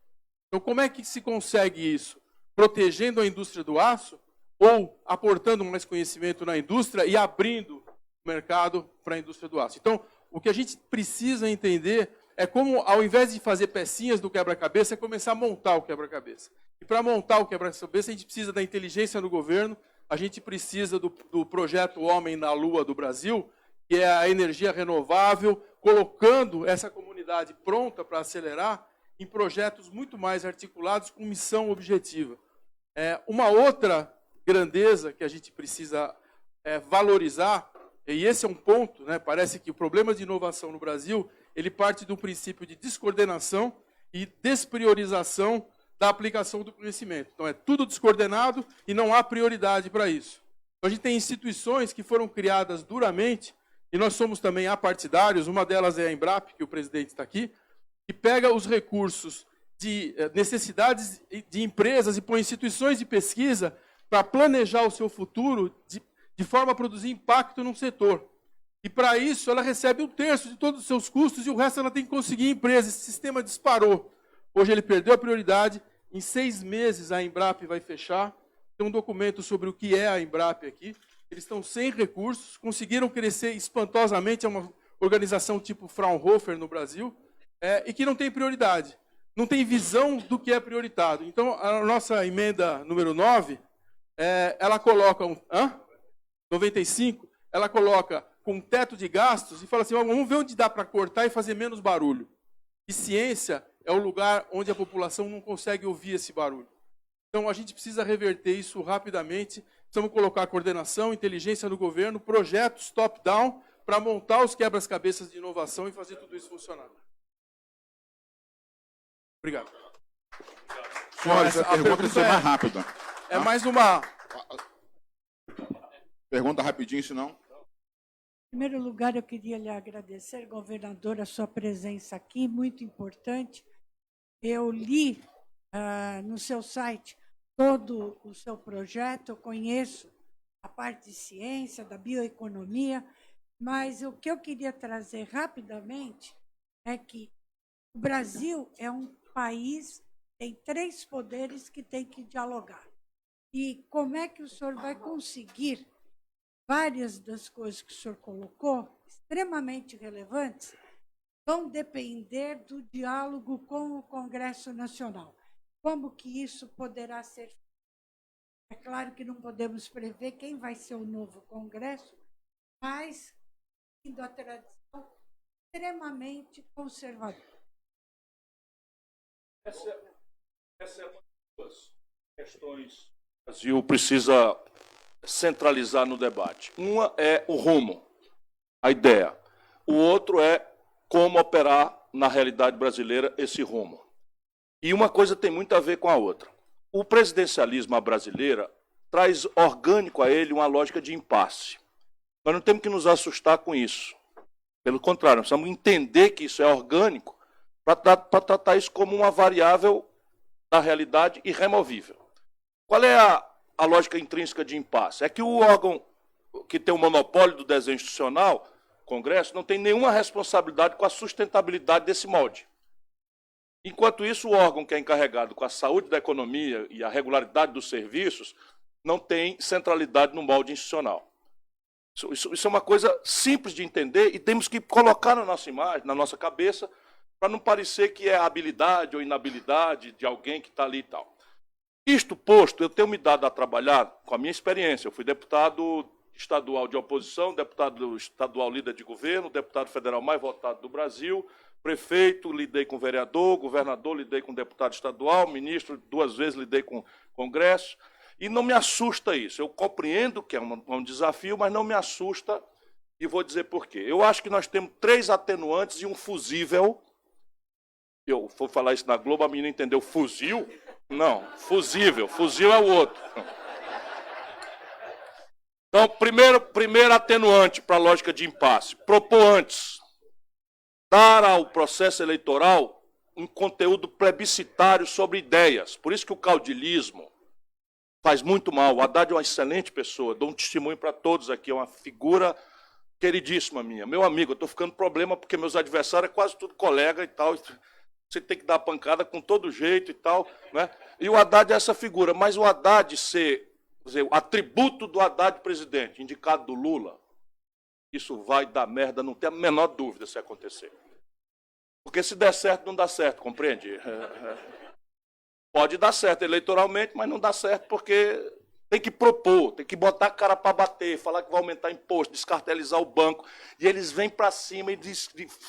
Então, como é que se consegue isso? Protegendo a indústria do aço ou aportando mais conhecimento na indústria e abrindo o mercado para a indústria do aço. Então, o que a gente precisa entender é como, ao invés de fazer pecinhas do quebra-cabeça, é começar a montar o quebra-cabeça. E para montar o quebra-cabeça, a gente precisa da inteligência do governo, a gente precisa do projeto Homem na Lua do Brasil, que é a energia renovável, colocando essa comunidade pronta para acelerar em projetos muito mais articulados com missão objetiva. Uma outra grandeza que a gente precisa valorizar, e esse é um ponto, né? Parece que o problema de inovação no Brasil, ele parte do princípio de descoordenação e despriorização da aplicação do conhecimento. Então, é tudo descoordenado e não há prioridade para isso. Então, a gente tem instituições que foram criadas duramente, e nós somos também apartidários, uma delas é a Embrapa, que o presidente está aqui, que pega os recursos de necessidades de empresas e põe instituições de pesquisa para planejar o seu futuro de forma a produzir impacto num setor. E, para isso, ela recebe 1/3 de todos os seus custos e o resto ela tem que conseguir em empresa. Esse sistema disparou. Hoje ele perdeu a prioridade. Em 6 meses a Embrapa vai fechar. Tem um documento sobre o que é a Embrapa aqui. Eles estão sem recursos, conseguiram crescer espantosamente. É uma organização tipo Fraunhofer no Brasil, e que não tem prioridade. Não tem visão do que é prioritário. Então, a nossa emenda número 9, ela coloca 95, ela coloca com teto de gastos e fala assim, vamos ver onde dá para cortar e fazer menos barulho. E ciência é o lugar onde a população não consegue ouvir esse barulho. Então, a gente precisa reverter isso rapidamente. Precisamos colocar coordenação, inteligência no governo, projetos top-down para montar os quebra-cabeças de inovação e fazer tudo isso funcionar. Obrigado. Senhores, a pergunta vai ser mais rápida. É mais uma... Pergunta rapidinho, senão... Em primeiro lugar, eu queria lhe agradecer, governador, a sua presença aqui, muito importante. Eu li no seu site todo o seu projeto, eu conheço a parte de ciência, da bioeconomia, mas o que eu queria trazer rapidamente é que o Brasil é um país, tem 3 poderes que tem que dialogar. E como é que o senhor vai conseguir várias das coisas que o senhor colocou, extremamente relevantes, vão depender do diálogo com o Congresso Nacional. Como que isso poderá ser feito? É claro que não podemos prever quem vai ser o novo Congresso, mas indo à tradição extremamente conservadora. Essa é uma das questões que o Brasil precisa centralizar no debate. Uma é o rumo, a ideia. O outro é como operar na realidade brasileira esse rumo. E uma coisa tem muito a ver com a outra. O presidencialismo à brasileira traz orgânico a ele uma lógica de impasse. Nós não temos que nos assustar com isso. Pelo contrário, nós precisamos entender que isso é orgânico para tratar isso como uma variável da realidade irremovível. Qual é a lógica intrínseca de impasse? É que o órgão que tem o monopólio do desenho institucional, o Congresso, não tem nenhuma responsabilidade com a sustentabilidade desse molde. Enquanto isso, o órgão que é encarregado com a saúde da economia e a regularidade dos serviços não tem centralidade no molde institucional. Isso é uma coisa simples de entender e temos que colocar na nossa imagem, na nossa cabeça, para não parecer que é a habilidade ou inabilidade de alguém que está ali e tal. Isto posto, eu tenho me dado a trabalhar com a minha experiência. Eu fui deputado estadual de oposição, deputado estadual líder de governo, deputado federal mais votado do Brasil, prefeito, lidei com vereador, governador, lidei com deputado estadual, ministro, 2 vezes lidei com Congresso. E não me assusta isso. Eu compreendo que é um desafio, mas não me assusta, e vou dizer por quê. Eu acho que nós temos 3 atenuantes e um fusível. Eu vou falar isso na Globo, a menina entendeu fuzil? Não, fusível. Fuzil é o outro. Então, primeiro atenuante para a lógica de impasse. Propor antes. Dar ao processo eleitoral um conteúdo plebiscitário sobre ideias. Por isso que o caudilismo faz muito mal. O Haddad é uma excelente pessoa, dou um testemunho para todos aqui, é uma figura queridíssima minha. Meu amigo, eu estou ficando problema porque meus adversários é quase tudo colega e tal. Você tem que dar pancada com todo jeito e tal, né? E o Haddad é essa figura, mas o Haddad ser, o atributo do Haddad presidente, indicado do Lula, isso vai dar merda, não tem a menor dúvida se acontecer. Porque se der certo, não dá certo, compreende? Pode dar certo eleitoralmente, mas não dá certo porque tem que propor, tem que botar a cara para bater, falar que vai aumentar imposto, descartelizar o banco. E eles vêm para cima e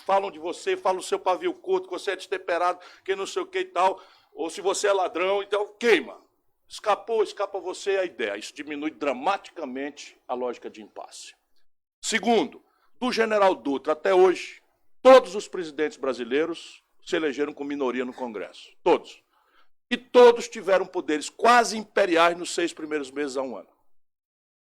falam de você, falam o seu pavio curto, que você é destemperado, que não sei o que e tal, ou se você é ladrão, então queima. escapa você a ideia. Isso diminui dramaticamente a lógica de impasse. Segundo, do general Dutra até hoje, todos os presidentes brasileiros se elegeram com minoria no Congresso. Todos. E todos tiveram poderes quase imperiais nos 6 primeiros meses a um ano.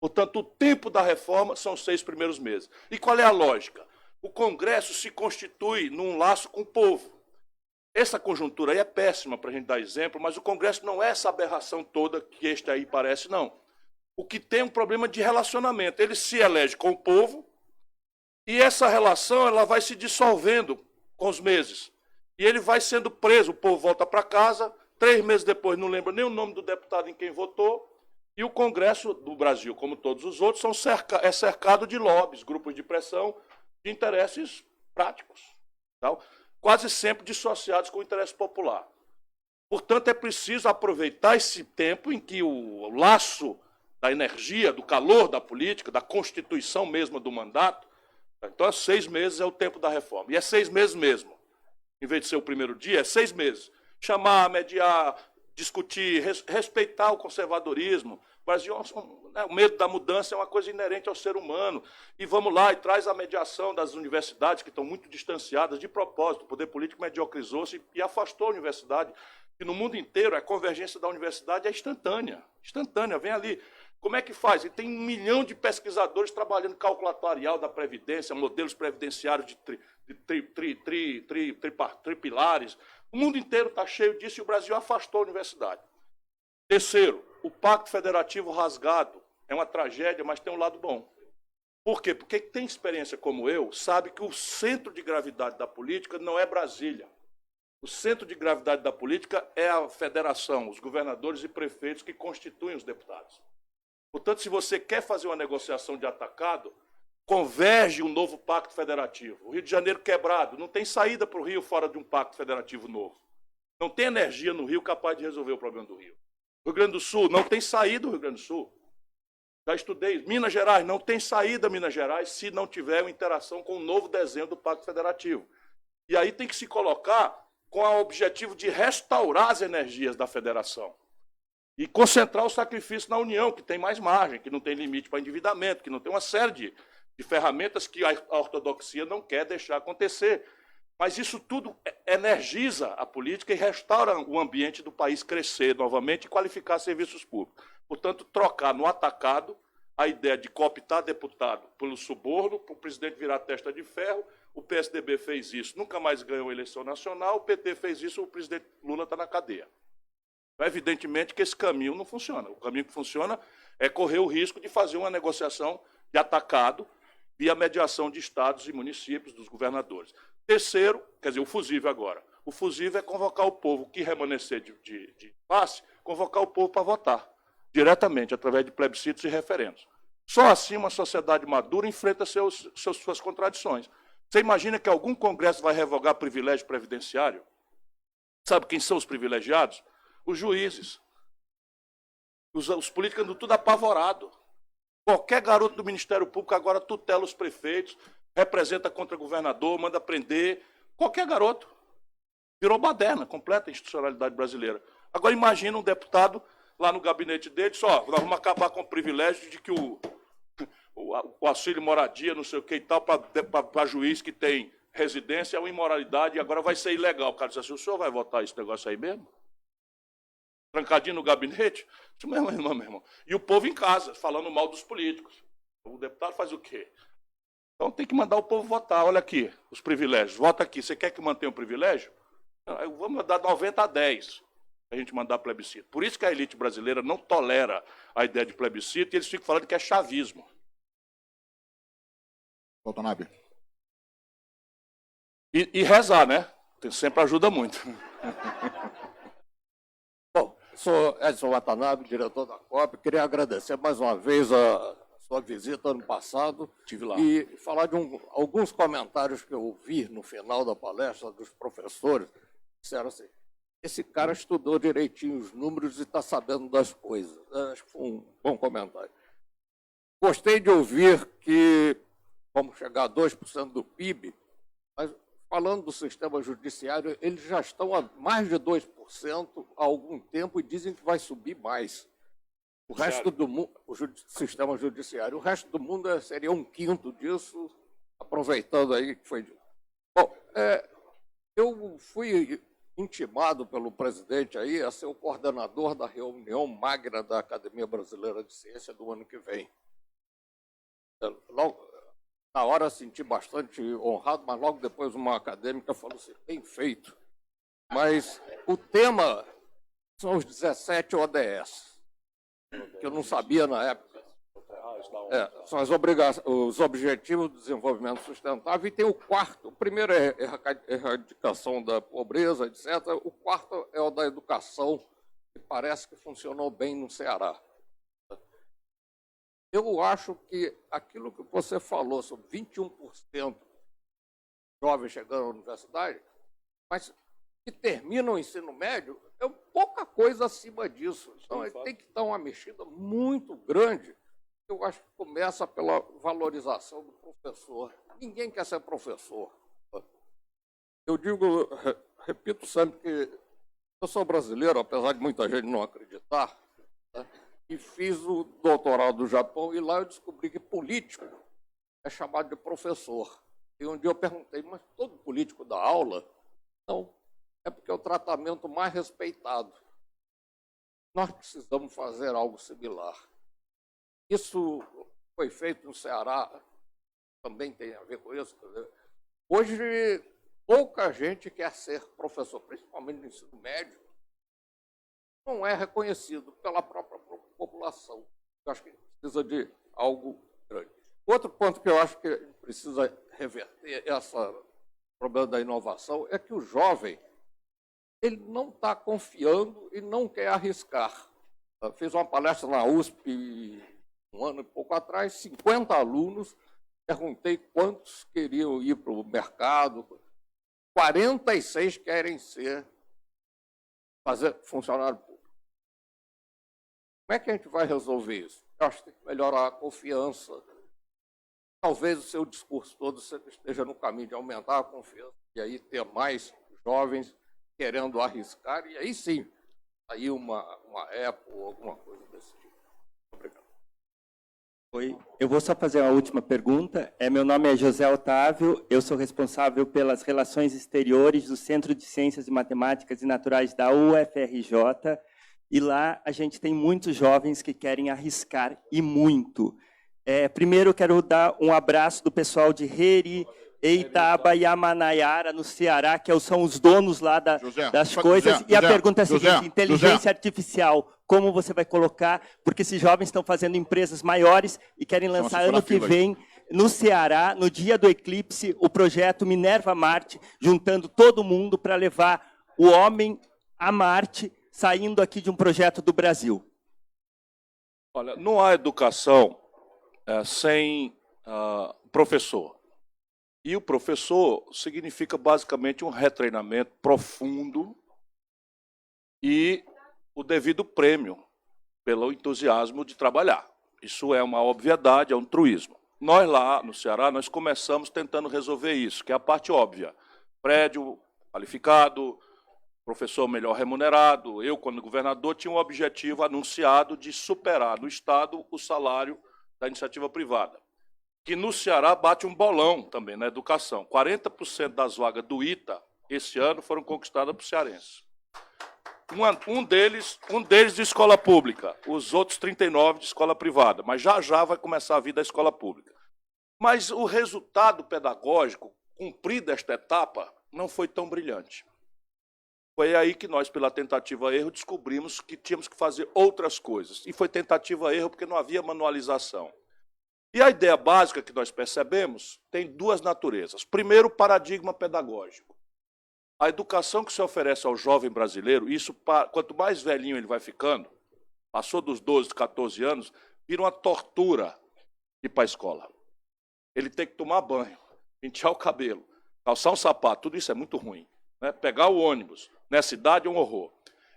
Portanto, o tempo da reforma são os 6 primeiros meses. E qual é a lógica? O Congresso se constitui num laço com o povo. Essa conjuntura aí é péssima para a gente dar exemplo, mas o Congresso não é essa aberração toda que este aí parece, não. O que tem é um problema de relacionamento. Ele se elege com o povo e essa relação ela vai se dissolvendo com os meses. E ele vai sendo preso, o povo volta para casa, 3 meses depois não lembra nem o nome do deputado em quem votou, e o Congresso do Brasil, como todos os outros, é cercado de lobbies, grupos de pressão, de interesses práticos, tá? Quase sempre dissociados com o interesse popular. Portanto, é preciso aproveitar esse tempo em que o laço da energia, do calor da política, da constituição mesmo do mandato, então 6 meses é o tempo da reforma, e é 6 meses mesmo. Em vez de ser o primeiro dia, é 6 meses. Chamar, mediar, discutir, respeitar o conservadorismo. O Brasil, o medo da mudança é uma coisa inerente ao ser humano. E vamos lá, e traz a mediação das universidades, que estão muito distanciadas, de propósito. O poder político mediocrizou-se e afastou a universidade. E no mundo inteiro, a convergência da universidade é instantânea. Instantânea, vem ali. Como é que faz? E tem 1 milhão de pesquisadores trabalhando cálculo atuarial da Previdência, modelos previdenciários de tripilares. O mundo inteiro está cheio disso e o Brasil afastou a universidade. Terceiro, o Pacto Federativo rasgado. É uma tragédia, mas tem um lado bom. Por quê? Porque quem tem experiência como eu sabe que o centro de gravidade da política não é Brasília. O centro de gravidade da política é a federação, os governadores e prefeitos que constituem os deputados. Portanto, se você quer fazer uma negociação de atacado, converge um novo pacto federativo. O Rio de Janeiro quebrado, não tem saída para o Rio fora de um pacto federativo novo. Não tem energia no Rio capaz de resolver o problema do Rio. Rio Grande do Sul, não tem saída o Rio Grande do Sul. Já estudei. Minas Gerais, não tem saída Minas Gerais se não tiver uma interação com o novo desenho do pacto federativo. E aí tem que se colocar com o objetivo de restaurar as energias da federação. E concentrar o sacrifício na União, que tem mais margem, que não tem limite para endividamento, que não tem uma série de ferramentas que a ortodoxia não quer deixar acontecer. Mas isso tudo energiza a política e restaura o ambiente do país crescer novamente e qualificar serviços públicos. Portanto, trocar no atacado a ideia de cooptar deputado pelo suborno, para o presidente virar testa de ferro. O PSDB fez isso, nunca mais ganhou a eleição nacional. O PT fez isso, o presidente Lula está na cadeia. Evidentemente que esse caminho não funciona. O caminho que funciona é correr o risco de fazer uma negociação de atacado via mediação de estados e municípios, dos governadores. Terceiro, quer dizer, o fusível agora. O fusível é convocar o povo que remanescer de impasse, convocar o povo para votar, diretamente, através de plebiscitos e referendos. Só assim uma sociedade madura enfrenta suas contradições. Você imagina que algum congresso vai revogar privilégio previdenciário? Sabe quem são os privilegiados? Os juízes. Os políticos andam tudo apavorado. Qualquer garoto do Ministério Público agora tutela os prefeitos, representa contra governador, manda prender. Qualquer garoto. Virou baderna, completa a institucionalidade brasileira. Agora imagina um deputado lá no gabinete dele, só, nós vamos acabar com o privilégio de que o auxílio moradia, não sei o que e tal, para juiz que tem residência, é uma imoralidade e agora vai ser ilegal. O cara diz assim, o senhor vai votar esse negócio aí mesmo? Trancadinho no gabinete? Isso mesmo, meu irmão. E o povo em casa, falando mal dos políticos. O deputado faz o quê? Então tem que mandar o povo votar. Olha aqui, os privilégios. Vota aqui. Você quer que mantenha o privilégio? Vamos dar 90-10 para a gente mandar plebiscito. Por isso que a elite brasileira não tolera a ideia de plebiscito e eles ficam falando que é chavismo. Watanabe. E rezar, né? Sempre ajuda muito. Bom, sou Edson Watanabe, diretor da COP. Queria agradecer mais uma vez a sua visita ano passado. Estive lá. E falar de alguns comentários que eu ouvi no final da palestra dos professores. Disseram assim, esse cara estudou direitinho os números e está sabendo das coisas. Acho que foi um bom comentário. Gostei de ouvir que vamos chegar a 2% do PIB, mas falando do sistema judiciário, eles já estão a mais de 2% há algum tempo e dizem que vai subir mais. O resto do mundo, sistema judiciário, o resto do mundo seria 1/5 disso, aproveitando aí que foi. Bom, eu fui intimado pelo presidente aí a ser o coordenador da reunião magna da Academia Brasileira de Ciência do ano que vem. Logo, na hora senti bastante honrado, mas logo depois uma acadêmica falou assim, bem feito. Mas o tema são os 17 ODS, que eu não sabia na época. São os Objetivos do Desenvolvimento Sustentável, e tem o quarto. O primeiro é a erradicação da pobreza, etc. O quarto é o da educação, que parece que funcionou bem no Ceará. Eu acho que aquilo que você falou sobre 21% jovens chegando à universidade, mas que terminam o ensino médio, é pouca coisa acima disso. Então, tem que dar uma mexida muito grande. Eu acho que começa pela valorização do professor. Ninguém quer ser professor. Eu digo, repito sempre que eu sou brasileiro, apesar de muita gente não acreditar, né? E fiz o doutorado no Japão e lá eu descobri que político é chamado de professor. E um dia eu perguntei, mas todo político dá aula? Não, é porque é o tratamento mais respeitado. Nós precisamos fazer algo similar. Isso foi feito no Ceará, também tem a ver com isso. Hoje, pouca gente quer ser professor, principalmente no ensino médio, não é reconhecido pela própria população. Eu acho que precisa de algo grande. Outro ponto que eu acho que precisa reverter esse problema da inovação é que o jovem ele não está confiando e não quer arriscar. Eu fiz uma palestra na USP um ano e pouco atrás, 50 alunos, perguntei quantos queriam ir para o mercado, 46 querem fazer funcionário público. Como é que a gente vai resolver isso? Eu acho que tem que melhorar a confiança. Talvez o seu discurso todo esteja no caminho de aumentar a confiança e aí ter mais jovens querendo arriscar, e aí sim, aí uma Apple ou alguma coisa desse tipo. Obrigado. Oi, eu vou só fazer uma última pergunta. Meu nome é José Otávio, eu sou responsável pelas relações exteriores do Centro de Ciências e Matemáticas e Naturais da UFRJ, e lá a gente tem muitos jovens que querem arriscar, e muito. Primeiro, eu quero dar um abraço do pessoal de Heri, Eitaba e Amanaiara, no Ceará, que são os donos lá das coisas. E a pergunta é a seguinte, inteligência artificial, como você vai colocar? Porque esses jovens estão fazendo empresas maiores e querem lançar ano que vem, no Ceará, no dia do eclipse, o projeto Minerva Marte, juntando todo mundo para levar o homem a Marte, saindo aqui de um projeto do Brasil. Olha, não há educação sem professor. E o professor significa basicamente um retreinamento profundo e o devido prêmio pelo entusiasmo de trabalhar. Isso é uma obviedade, é um truísmo. Nós lá no Ceará, nós começamos tentando resolver isso, que é a parte óbvia. Prédio qualificado, professor melhor remunerado. Eu, quando governador, tinha um objetivo anunciado de superar no Estado o salário da iniciativa privada, que no Ceará bate um bolão também na educação. 40% das vagas do ITA, esse ano, foram conquistadas por cearenses. Um deles de escola pública, os outros 39 de escola privada, mas já vai começar a vida da escola pública. Mas o resultado pedagógico, cumprida esta etapa, não foi tão brilhante. Foi aí que nós, pela tentativa-erro, descobrimos que tínhamos que fazer outras coisas. E foi tentativa-erro porque não havia manualização. E a ideia básica que nós percebemos tem duas naturezas. Primeiro, o paradigma pedagógico. A educação que se oferece ao jovem brasileiro, isso, quanto mais velhinho ele vai ficando, passou dos 12, 14 anos, vira uma tortura ir para a escola. Ele tem que tomar banho, pentear o cabelo, calçar um sapato, tudo isso é muito ruim. Né? Pegar o ônibus, nessa idade é um horror.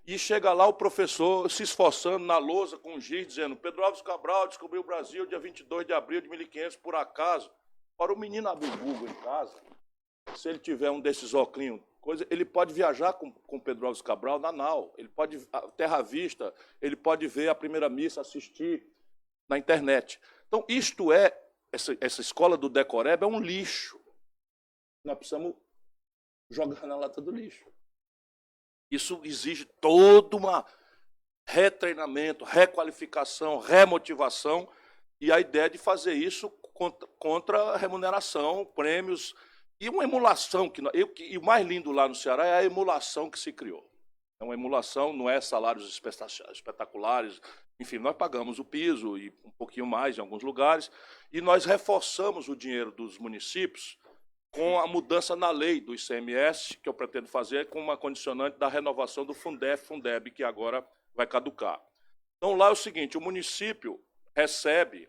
E chega lá o professor se esforçando na lousa com um giz, dizendo Pedro Álvares Cabral descobriu o Brasil dia 22 de abril de 1500, por acaso. Para o menino abrir o Google em casa, se ele tiver um desses óculos, ele pode viajar com Pedro Alves Cabral na nau, ele pode terra à vista, ele pode ver a primeira missa, assistir na internet. Então, isto essa escola do Decoreba é um lixo. Nós precisamos jogar na lata do lixo. Isso exige todo um retreinamento, requalificação, remotivação, e a ideia de fazer isso contra remuneração, prêmios, e uma emulação. E o mais lindo lá no Ceará é a emulação que se criou. É uma emulação, não é salários espetaculares, enfim, nós pagamos o piso e um pouquinho mais em alguns lugares, e nós reforçamos o dinheiro dos municípios com a mudança na lei do ICMS, que eu pretendo fazer com uma condicionante da renovação do Fundeb, que agora vai caducar. Então, lá é o seguinte, o município recebe,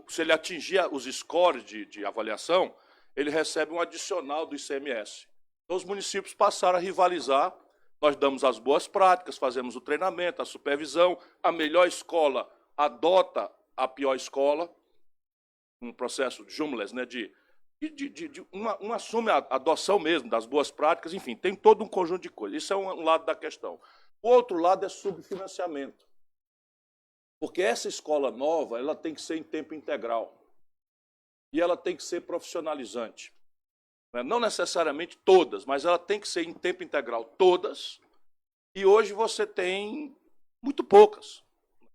se ele atingir os scores de avaliação, ele recebe um adicional do ICMS. Então, os municípios passaram a rivalizar, nós damos as boas práticas, fazemos o treinamento, a supervisão, a melhor escola adota a pior escola, um processo de Jumles, né, uma assume a adoção mesmo das boas práticas, enfim, tem todo um conjunto de coisas. Isso é um lado da questão. O outro lado é subfinanciamento. Porque essa escola nova, ela tem que ser em tempo integral. E ela tem que ser profissionalizante. Não necessariamente todas, mas ela tem que ser em tempo integral todas. E hoje você tem muito poucas.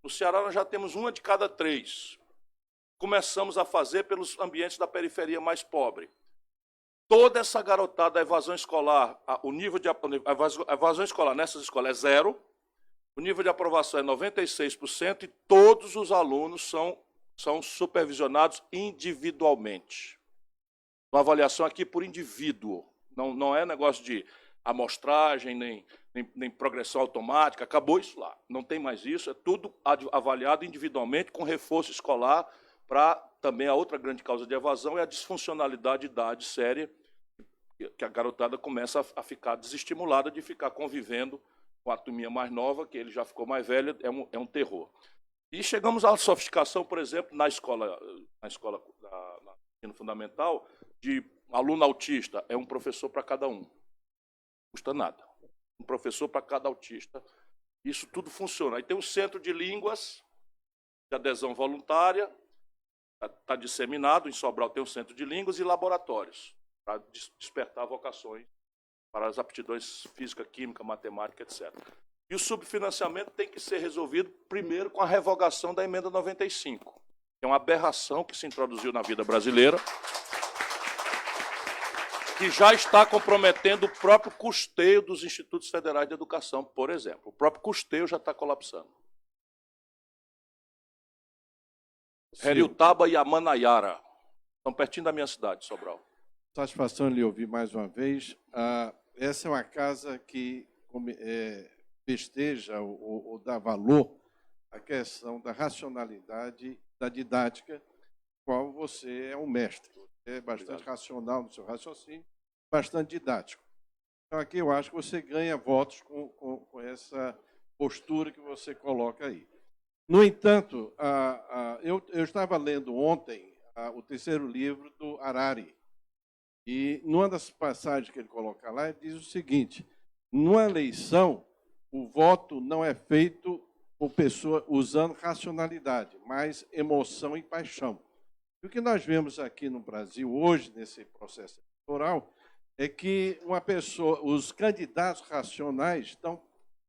No Ceará nós já temos uma de cada 3. Começamos a fazer pelos ambientes da periferia mais pobre. Toda essa garotada, a evasão escolar, o nível de a evasão escolar nessas escolas é 0, o nível de aprovação é 96% e todos os alunos são supervisionados individualmente. Uma avaliação aqui por indivíduo, não é negócio de amostragem, nem progressão automática, acabou isso lá. Não tem mais isso, é tudo avaliado individualmente com reforço escolar, para também a outra grande causa de evasão é a disfuncionalidade de idade séria, que a garotada começa a ficar desestimulada de ficar convivendo com a turminha mais nova, que ele já ficou mais velho, é um terror. E chegamos à sofisticação, por exemplo, na escola na ensino fundamental, de aluno autista, é um professor para cada um. Não custa nada. Um professor para cada autista. Isso tudo funciona. Aí tem um centro de línguas, de adesão voluntária, está disseminado, em Sobral tem um centro de línguas e laboratórios, para despertar vocações para as aptidões física, química, matemática, etc. E o subfinanciamento tem que ser resolvido primeiro com a revogação da emenda 95, que é uma aberração que se introduziu na vida brasileira, que já está comprometendo o próprio custeio dos institutos federais de educação, por exemplo. O próprio custeio já está colapsando. Heriutaba e Amanaiara. Estão pertinho da minha cidade, Sobral. Satisfação lhe ouvir mais uma vez. Essa é uma casa que festeja ou dá valor à questão da racionalidade da didática, qual você é um mestre. Você é bastante racional no seu raciocínio, bastante didático. Então, aqui eu acho que você ganha votos com essa postura que você coloca aí. No entanto, eu estava lendo ontem o terceiro livro do Harari, e numa das passagens que ele coloca lá, ele diz o seguinte: numa eleição, o voto não é feito por pessoa usando racionalidade, mas emoção e paixão. E o que nós vemos aqui no Brasil hoje, nesse processo eleitoral, é que os candidatos racionais estão,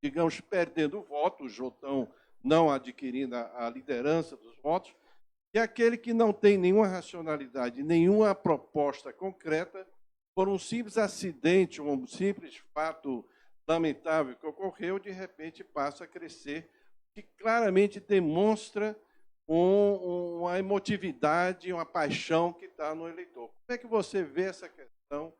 digamos, perdendo o voto, os estão não adquirindo a liderança dos votos, e aquele que não tem nenhuma racionalidade, nenhuma proposta concreta, por um simples acidente, um simples fato lamentável que ocorreu, de repente passa a crescer, que claramente demonstra uma emotividade, uma paixão que está no eleitor. Como é que você vê essa questão,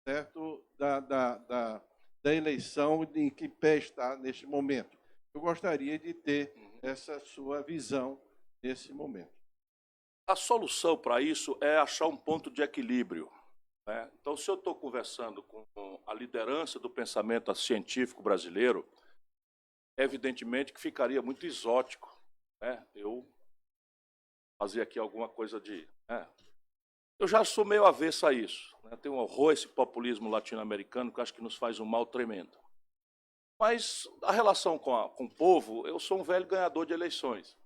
certo, da eleição, em que pé está neste momento? Eu gostaria de ter essa sua visão nesse momento. A solução para isso é achar um ponto de equilíbrio, né? Então, se eu estou conversando com a liderança do pensamento científico brasileiro, evidentemente que ficaria muito exótico, né, eu fazer aqui alguma coisa de... Eu já sou meio avesso a isso. né? Tem um horror esse populismo latino-americano que eu acho que nos faz um mal tremendo. Mas a relação com o povo, eu sou um velho ganhador de eleições.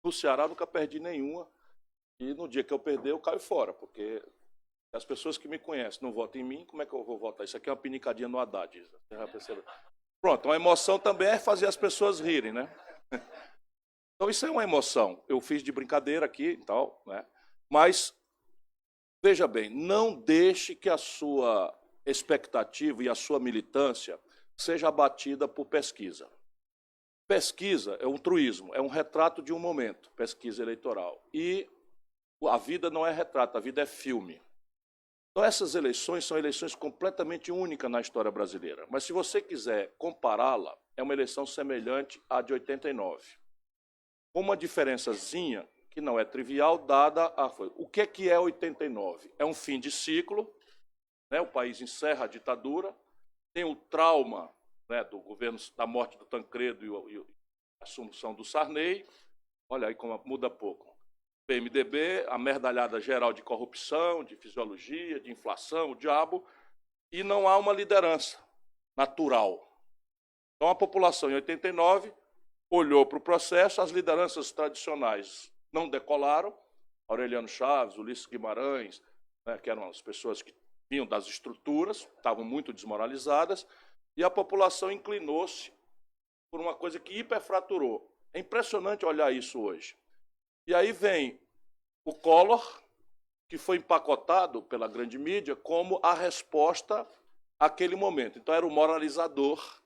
No Ceará nunca perdi nenhuma, e no dia que eu perder eu caio fora, porque as pessoas que me conhecem não votam em mim, como é que eu vou votar? Isso aqui é uma pinicadinha no Haddad. Você já percebeu? Pronto, uma emoção também é fazer as pessoas rirem, né? Então isso é uma emoção. Eu fiz de brincadeira aqui e tal, né? Mas, veja bem, não deixe que a sua expectativa e a sua militância seja abatida por pesquisa. Pesquisa é um truísmo, é um retrato de um momento, pesquisa eleitoral. E a vida não é retrato, a vida é filme. Então, essas eleições são eleições completamente únicas na história brasileira. Mas, se você quiser compará-la, é uma eleição semelhante à de 89. Com uma diferençazinha, que não é trivial, dada a... O que é 89? É um fim de ciclo, né? O país encerra a ditadura, tem o trauma, né, do governo, da morte do Tancredo e a assunção do Sarney. Olha aí como muda pouco. PMDB, a merdalhada geral de corrupção, de fisiologia, de inflação, o diabo, e não há uma liderança natural. Então a população em 89 olhou para o processo, as lideranças tradicionais não decolaram, Aureliano Chaves, Ulisses Guimarães, né, que eram as pessoas que vinham das estruturas, estavam muito desmoralizadas, e a população inclinou-se por uma coisa que hiperfraturou. É impressionante olhar isso hoje. E aí vem o Collor, que foi empacotado pela grande mídia como a resposta àquele momento. Então era o moralizador,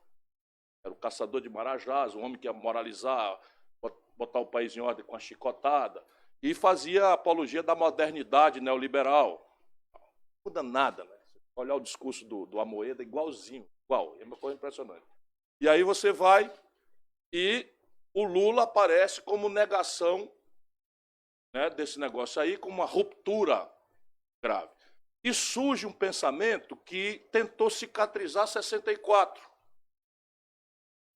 era o caçador de marajás, o homem que ia moralizar, botar o país em ordem com a chicotada, e fazia apologia da modernidade neoliberal. Não muda nada, né? Olhar o discurso do Amoedo, igualzinho, igual, é uma coisa impressionante. E aí você vai e o Lula aparece como negação, né, desse negócio aí, com uma ruptura grave. E surge um pensamento que tentou cicatrizar 64.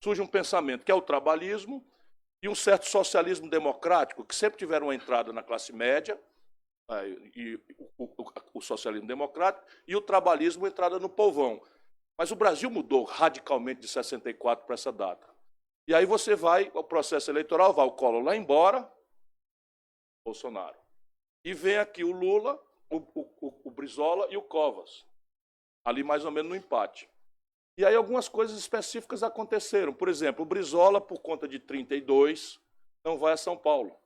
Surge um pensamento que é o trabalhismo e um certo socialismo democrático, que sempre tiveram uma entrada na classe média, e o socialismo democrático, e o trabalhismo entrada no povão. Mas o Brasil mudou radicalmente de 64 para essa data. E aí você vai, o processo eleitoral, vai o Collor lá embora, Bolsonaro. E vem aqui o Lula, o Brizola e o Covas, ali mais ou menos no empate. E aí algumas coisas específicas aconteceram. Por exemplo, o Brizola, por conta de 32, não vai a São Paulo.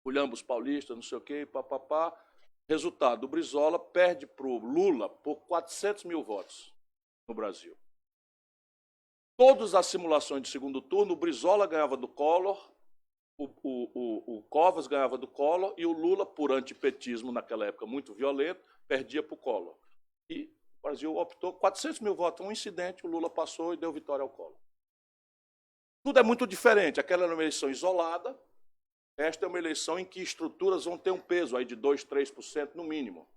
Olhamos paulistas, não sei o quê, papapá. Resultado, o Brizola perde para o Lula por 400 mil votos no Brasil. Todas as simulações de segundo turno, o Brizola ganhava do Collor, o Covas ganhava do Collor e o Lula, por antipetismo naquela época muito violento, perdia para o Collor. E o Brasil optou 400 mil votos, um incidente, o Lula passou e deu vitória ao Collor. Tudo é muito diferente. Aquela era uma eleição isolada, esta é uma eleição em que estruturas vão ter um peso aí de 2%, 3% no mínimo.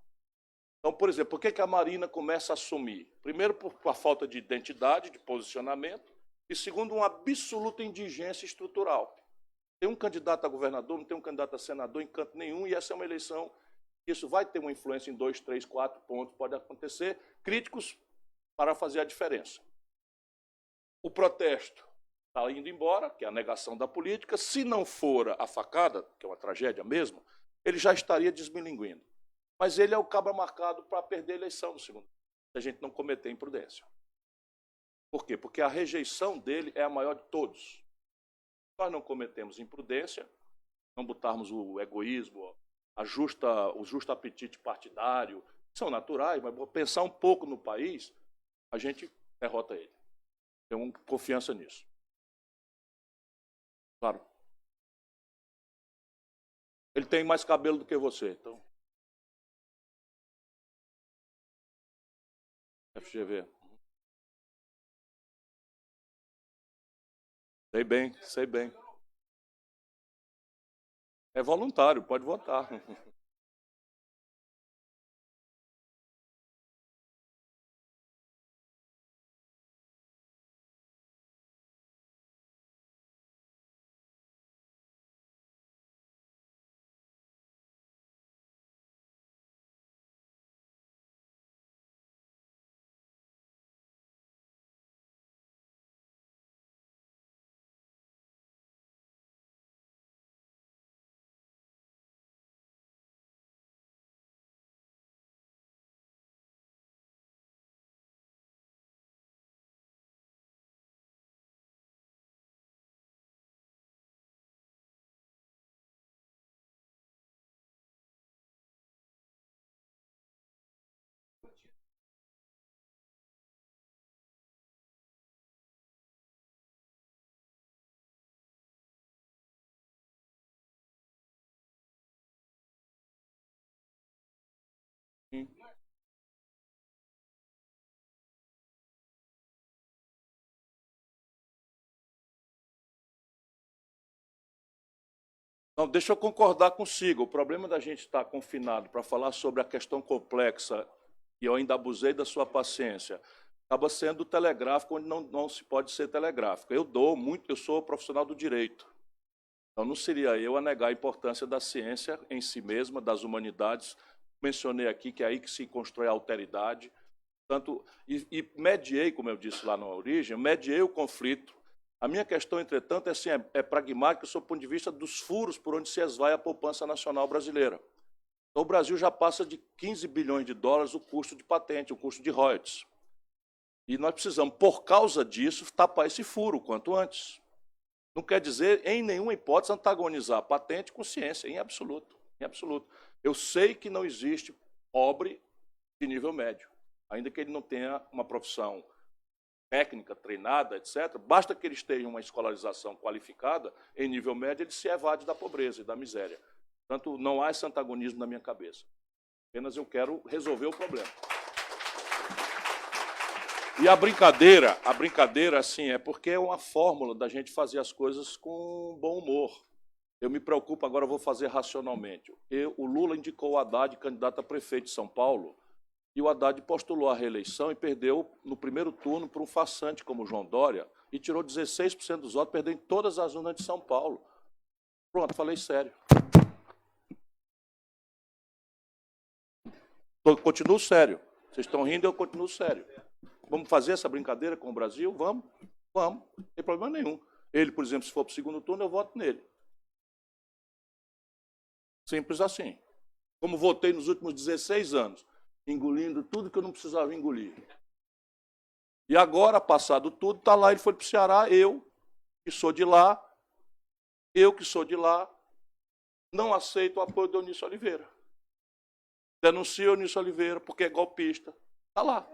Então, por exemplo, por que a Marina começa a assumir? Primeiro, por a falta de identidade, de posicionamento, e segundo, uma absoluta indigência estrutural. Tem um candidato a governador, não tem um candidato a senador em canto nenhum, e essa é uma eleição, isso vai ter uma influência em 2, 3, 4 pontos, pode acontecer, críticos para fazer a diferença. O protesto está indo embora, que é a negação da política. Se não for a facada, que é uma tragédia mesmo, ele já estaria desmilinguindo. Mas ele é o cabra marcado para perder a eleição no segundo, se a gente não cometer imprudência. Por quê? Porque a rejeição dele é a maior de todos. Nós não cometemos imprudência, não botarmos o egoísmo, o justo apetite partidário, são naturais, mas vou pensar um pouco no país, a gente derrota ele. Tenho confiança nisso. Claro. Ele tem mais cabelo do que você, então. FGV. Sei bem, sei bem. É voluntário, pode votar. Não, deixa eu concordar consigo. O problema da gente estar confinado para falar sobre a questão complexa, e eu ainda abusei da sua paciência, acaba sendo telegráfico, onde não se pode ser telegráfico. Eu sou profissional do direito. Então, não seria eu a negar a importância da ciência em si mesma, das humanidades. Mencionei aqui que é aí que se constrói a alteridade. E mediei, como eu disse lá na origem, mediei o conflito. A minha questão, entretanto, é pragmática sob o ponto de vista dos furos por onde se esvai a poupança nacional brasileira. Então, o Brasil já passa de 15 bilhões de dólares o custo de patente, o custo de royalties. E nós precisamos, por causa disso, tapar esse furo o quanto antes. Não quer dizer, em nenhuma hipótese, antagonizar patente com ciência, em absoluto. Em absoluto. Eu sei que não existe pobre de nível médio, ainda que ele não tenha uma profissão técnica, treinada, etc., basta que eles tenham uma escolarização qualificada, em nível médio, ele se evade da pobreza e da miséria. Portanto, não há esse antagonismo na minha cabeça. Apenas eu quero resolver o problema. E a brincadeira, assim, é porque é uma fórmula da gente fazer as coisas com bom humor. Eu me preocupo, agora eu vou fazer racionalmente. O Lula indicou o Haddad candidato a prefeito de São Paulo, e o Haddad postulou a reeleição e perdeu no primeiro turno para um farsante como o João Dória e tirou 16% dos votos, perdeu em todas as urnas de São Paulo. Pronto, falei sério. Continuo sério. Vocês estão rindo, eu continuo sério. Vamos fazer essa brincadeira com o Brasil? Vamos. Não tem problema nenhum. Ele, por exemplo, se for para o segundo turno, eu voto nele. Simples assim. Como votei nos últimos 16 anos. Engolindo tudo que eu não precisava engolir. E agora, passado tudo, está lá, ele foi para o Ceará, eu, que sou de lá, não aceito o apoio do Eunício Oliveira. Denuncio o Eunício Oliveira, porque é golpista. Está lá.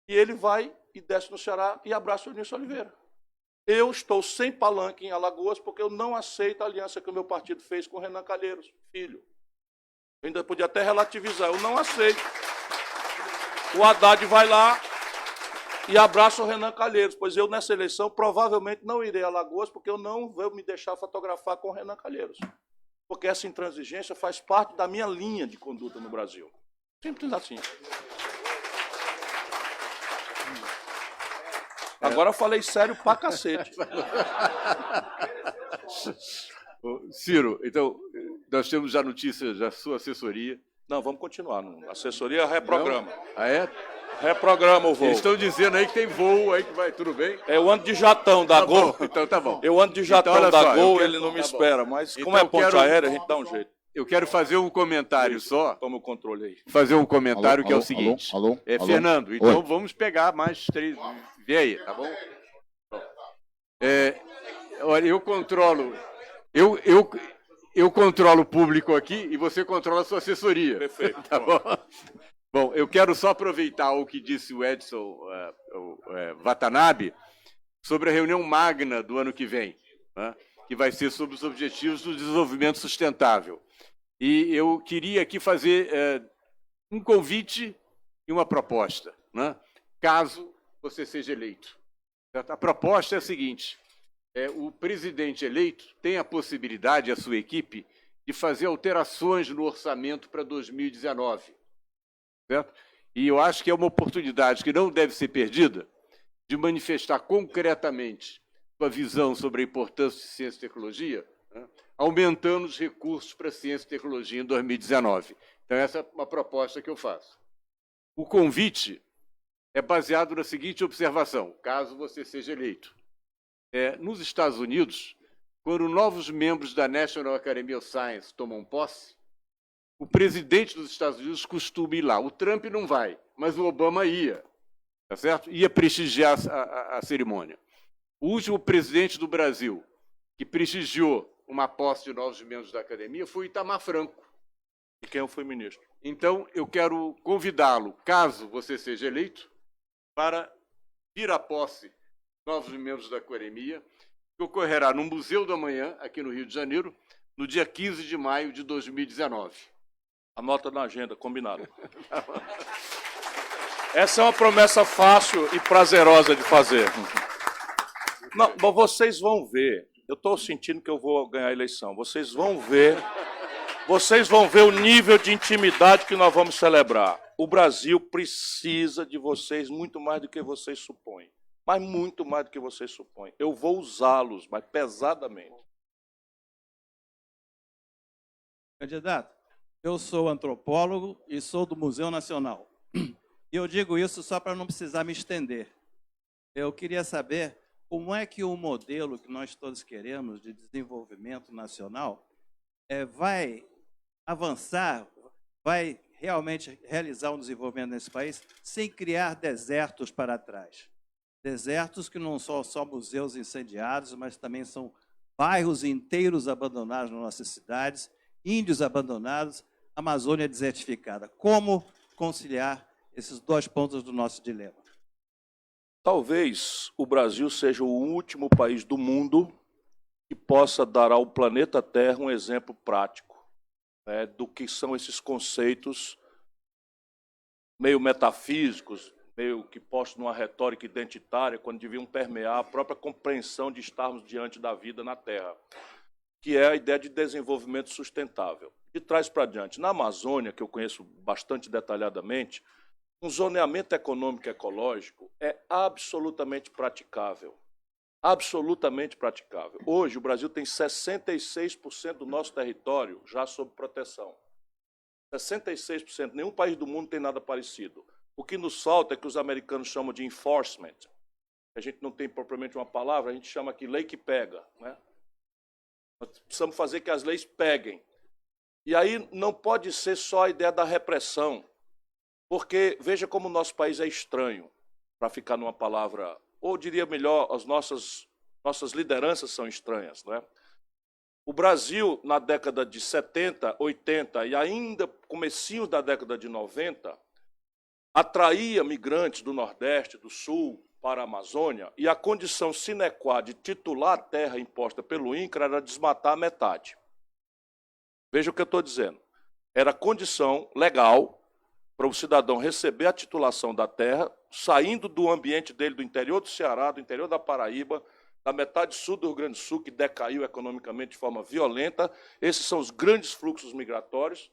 E ele vai e desce no Ceará e abraça o Eunício Oliveira. Eu estou sem palanque em Alagoas, porque eu não aceito a aliança que o meu partido fez com o Renan Calheiros, filho. Eu ainda podia até relativizar, eu não aceito. O Haddad vai lá e abraça o Renan Calheiros, pois eu, nessa eleição, provavelmente não irei a Alagoas, porque eu não vou me deixar fotografar com o Renan Calheiros. Porque essa intransigência faz parte da minha linha de conduta no Brasil. Simples assim. Agora eu falei sério pra cacete. Ciro, então, nós temos já notícias da sua assessoria. Não, vamos continuar. Assessoria reprograma. Não? Ah, é? Reprograma o voo. Eles estão dizendo aí que tem voo aí que vai, tudo bem? Eu ando de jatão da Gol. Então tá bom. Eu ando de jatão então, da só, Gol, ele não me espera. Mas como é ponte aérea, a gente dá um jeito. Eu quero fazer um comentário só. Toma o controle aí. Fazer um comentário que é o seguinte. Alô? Fernando, então vamos pegar mais 3. Vê aí, tá bom? Olha, eu controlo. Eu controlo o público aqui e você controla a sua assessoria. Perfeito. Tá bom? Bom, eu quero só aproveitar o que disse o Edson Watanabe sobre a reunião magna do ano que vem, né, que vai ser sobre os objetivos do desenvolvimento sustentável. E eu queria aqui fazer um convite e uma proposta, né, caso você seja eleito. A proposta é a seguinte: o presidente eleito tem a possibilidade, a sua equipe, de fazer alterações no orçamento para 2019. Certo? E eu acho que é uma oportunidade que não deve ser perdida de manifestar concretamente sua visão sobre a importância de ciência e tecnologia, né, aumentando os recursos para ciência e tecnologia em 2019. Então, essa é uma proposta que eu faço. O convite é baseado na seguinte observação, caso você seja eleito. Nos Estados Unidos, quando novos membros da National Academy of Science tomam posse, o presidente dos Estados Unidos costuma ir lá. O Trump não vai, mas o Obama ia, tá certo? Ia prestigiar a cerimônia. O último presidente do Brasil que prestigiou uma posse de novos membros da academia foi o Itamar Franco. E quem eu fui ministro. Então, eu quero convidá-lo, caso você seja eleito, para vir à posse novos membros da Coremia, que ocorrerá no Museu do Amanhã, aqui no Rio de Janeiro, no dia 15 de maio de 2019. Anota na agenda, combinado. Essa é uma promessa fácil e prazerosa de fazer. Não, mas vocês vão ver. Eu estou sentindo que eu vou ganhar a eleição. Vocês vão ver o nível de intimidade que nós vamos celebrar. O Brasil precisa de vocês muito mais do que vocês supõem. Mas muito mais do que vocês supõem. Eu vou usá-los, mas pesadamente. Candidato, eu sou antropólogo e sou do Museu Nacional. E eu digo isso só para não precisar me estender. Eu queria saber como é que o modelo que nós todos queremos de desenvolvimento nacional vai avançar, vai realmente realizar um desenvolvimento nesse país sem criar desertos para trás. Desertos que não são só museus incendiados, mas também são bairros inteiros abandonados nas nossas cidades, índios abandonados, Amazônia desertificada. Como conciliar esses dois pontos do nosso dilema? Talvez o Brasil seja o último país do mundo que possa dar ao planeta Terra um exemplo prático do que são esses conceitos meio metafísicos, meio que postos numa retórica identitária, quando deviam permear a própria compreensão de estarmos diante da vida na Terra, que é a ideia de desenvolvimento sustentável. De trás para diante, na Amazônia, que eu conheço bastante detalhadamente, um zoneamento econômico e ecológico é absolutamente praticável. Absolutamente praticável. Hoje, o Brasil tem 66% do nosso território já sob proteção. 66%. Nenhum país do mundo tem nada parecido. O que nos falta é que os americanos chamam de enforcement. A gente não tem propriamente uma palavra, a gente chama aqui lei que pega, né? Nós precisamos fazer que as leis peguem. E aí não pode ser só a ideia da repressão, porque veja como o nosso país é estranho, para ficar numa palavra, ou diria melhor, as nossas lideranças são estranhas, não é? O Brasil, na década de 70, 80 e ainda comecinho da década de 90, atraía migrantes do Nordeste, do Sul, para a Amazônia, e a condição sine qua de titular a terra imposta pelo INCRA era desmatar a metade. Veja o que eu estou dizendo. Era condição legal para o cidadão receber a titulação da terra, saindo do ambiente dele, do interior do Ceará, do interior da Paraíba, da metade sul do Rio Grande do Sul, que decaiu economicamente de forma violenta. Esses são os grandes fluxos migratórios.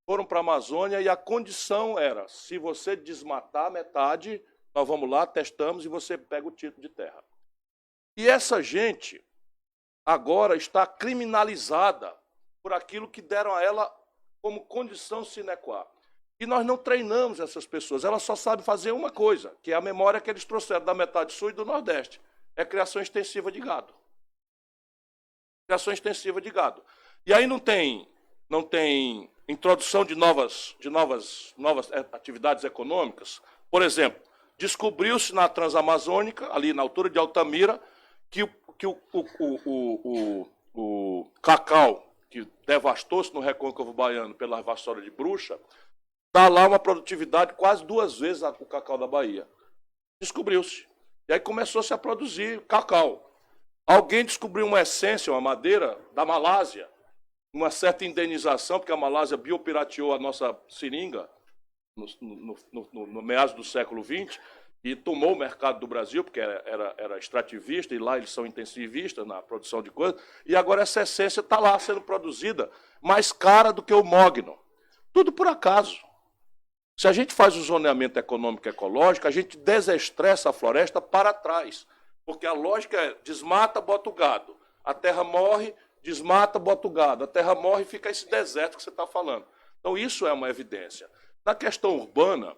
Foram para a Amazônia e a condição era, se você desmatar a metade, nós vamos lá, testamos e você pega o título de terra. E essa gente agora está criminalizada por aquilo que deram a ela como condição sine qua. E nós não treinamos essas pessoas, elas só sabem fazer uma coisa, que é a memória que eles trouxeram da metade sul e do Nordeste. É criação extensiva de gado. Criação extensiva de gado. E aí não tem introdução de novas atividades econômicas. Por exemplo, descobriu-se na Transamazônica, ali na altura de Altamira, que o cacau, que devastou-se no recôncavo baiano pela vassoura de bruxa, dá lá uma produtividade quase 2 vezes o cacau da Bahia. Descobriu-se. E aí começou-se a produzir cacau. Alguém descobriu uma essência, uma madeira da Malásia, uma certa indenização, porque a Malásia biopirateou a nossa seringa no meados do século XX e tomou o mercado do Brasil, porque era extrativista, e lá eles são intensivistas na produção de coisas, e agora essa essência está lá sendo produzida mais cara do que o mogno. Tudo por acaso. Se a gente faz o zoneamento econômico e ecológico, a gente desestressa a floresta para trás, porque a lógica é desmata, bota o gado. A terra morre, desmata, bota o gado. A terra morre e fica esse deserto que você está falando. Então, isso é uma evidência. Na questão urbana,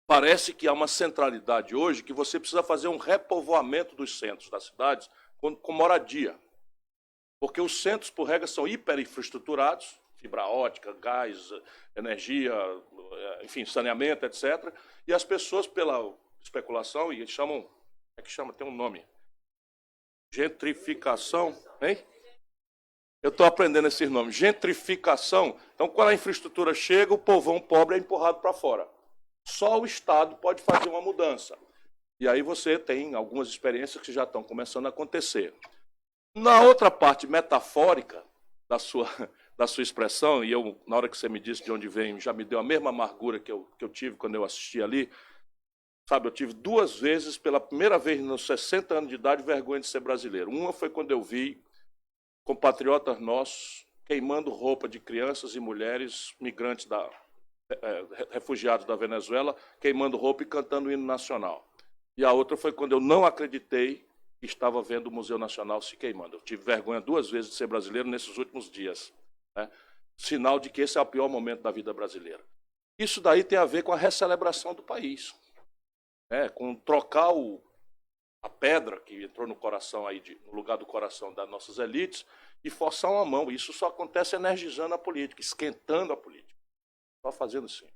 parece que há uma centralidade hoje que você precisa fazer um repovoamento dos centros das cidades com moradia. Porque os centros, por regra, são hiperinfraestruturados, fibra ótica, gás, energia, enfim, saneamento, etc. E as pessoas, pela especulação, e eles chamam, tem um nome, gentrificação, hein? Eu estou aprendendo esses nomes. Gentrificação. Então, quando a infraestrutura chega, o povão pobre é empurrado para fora. Só o Estado pode fazer uma mudança. E aí você tem algumas experiências que já estão começando a acontecer. Na outra parte metafórica da sua expressão, e eu, na hora que você me disse de onde vem, já me deu a mesma amargura que eu tive quando eu assisti ali. Sabe, eu tive 2 vezes, pela primeira vez nos 60 anos de idade, vergonha de ser brasileiro. Uma foi quando eu vi compatriotas nossos queimando roupa de crianças e mulheres migrantes, refugiados da Venezuela, queimando roupa e cantando o hino nacional. E a outra foi quando eu não acreditei que estava vendo o Museu Nacional se queimando. Eu tive vergonha 2 vezes de ser brasileiro nesses últimos dias. Né? Sinal de que esse é o pior momento da vida brasileira. Isso daí tem a ver com a recelebração do país. Com trocar a pedra que entrou no coração aí, no lugar do coração das nossas elites, e forçar uma mão. Isso só acontece energizando a política, esquentando a política. Só fazendo assim.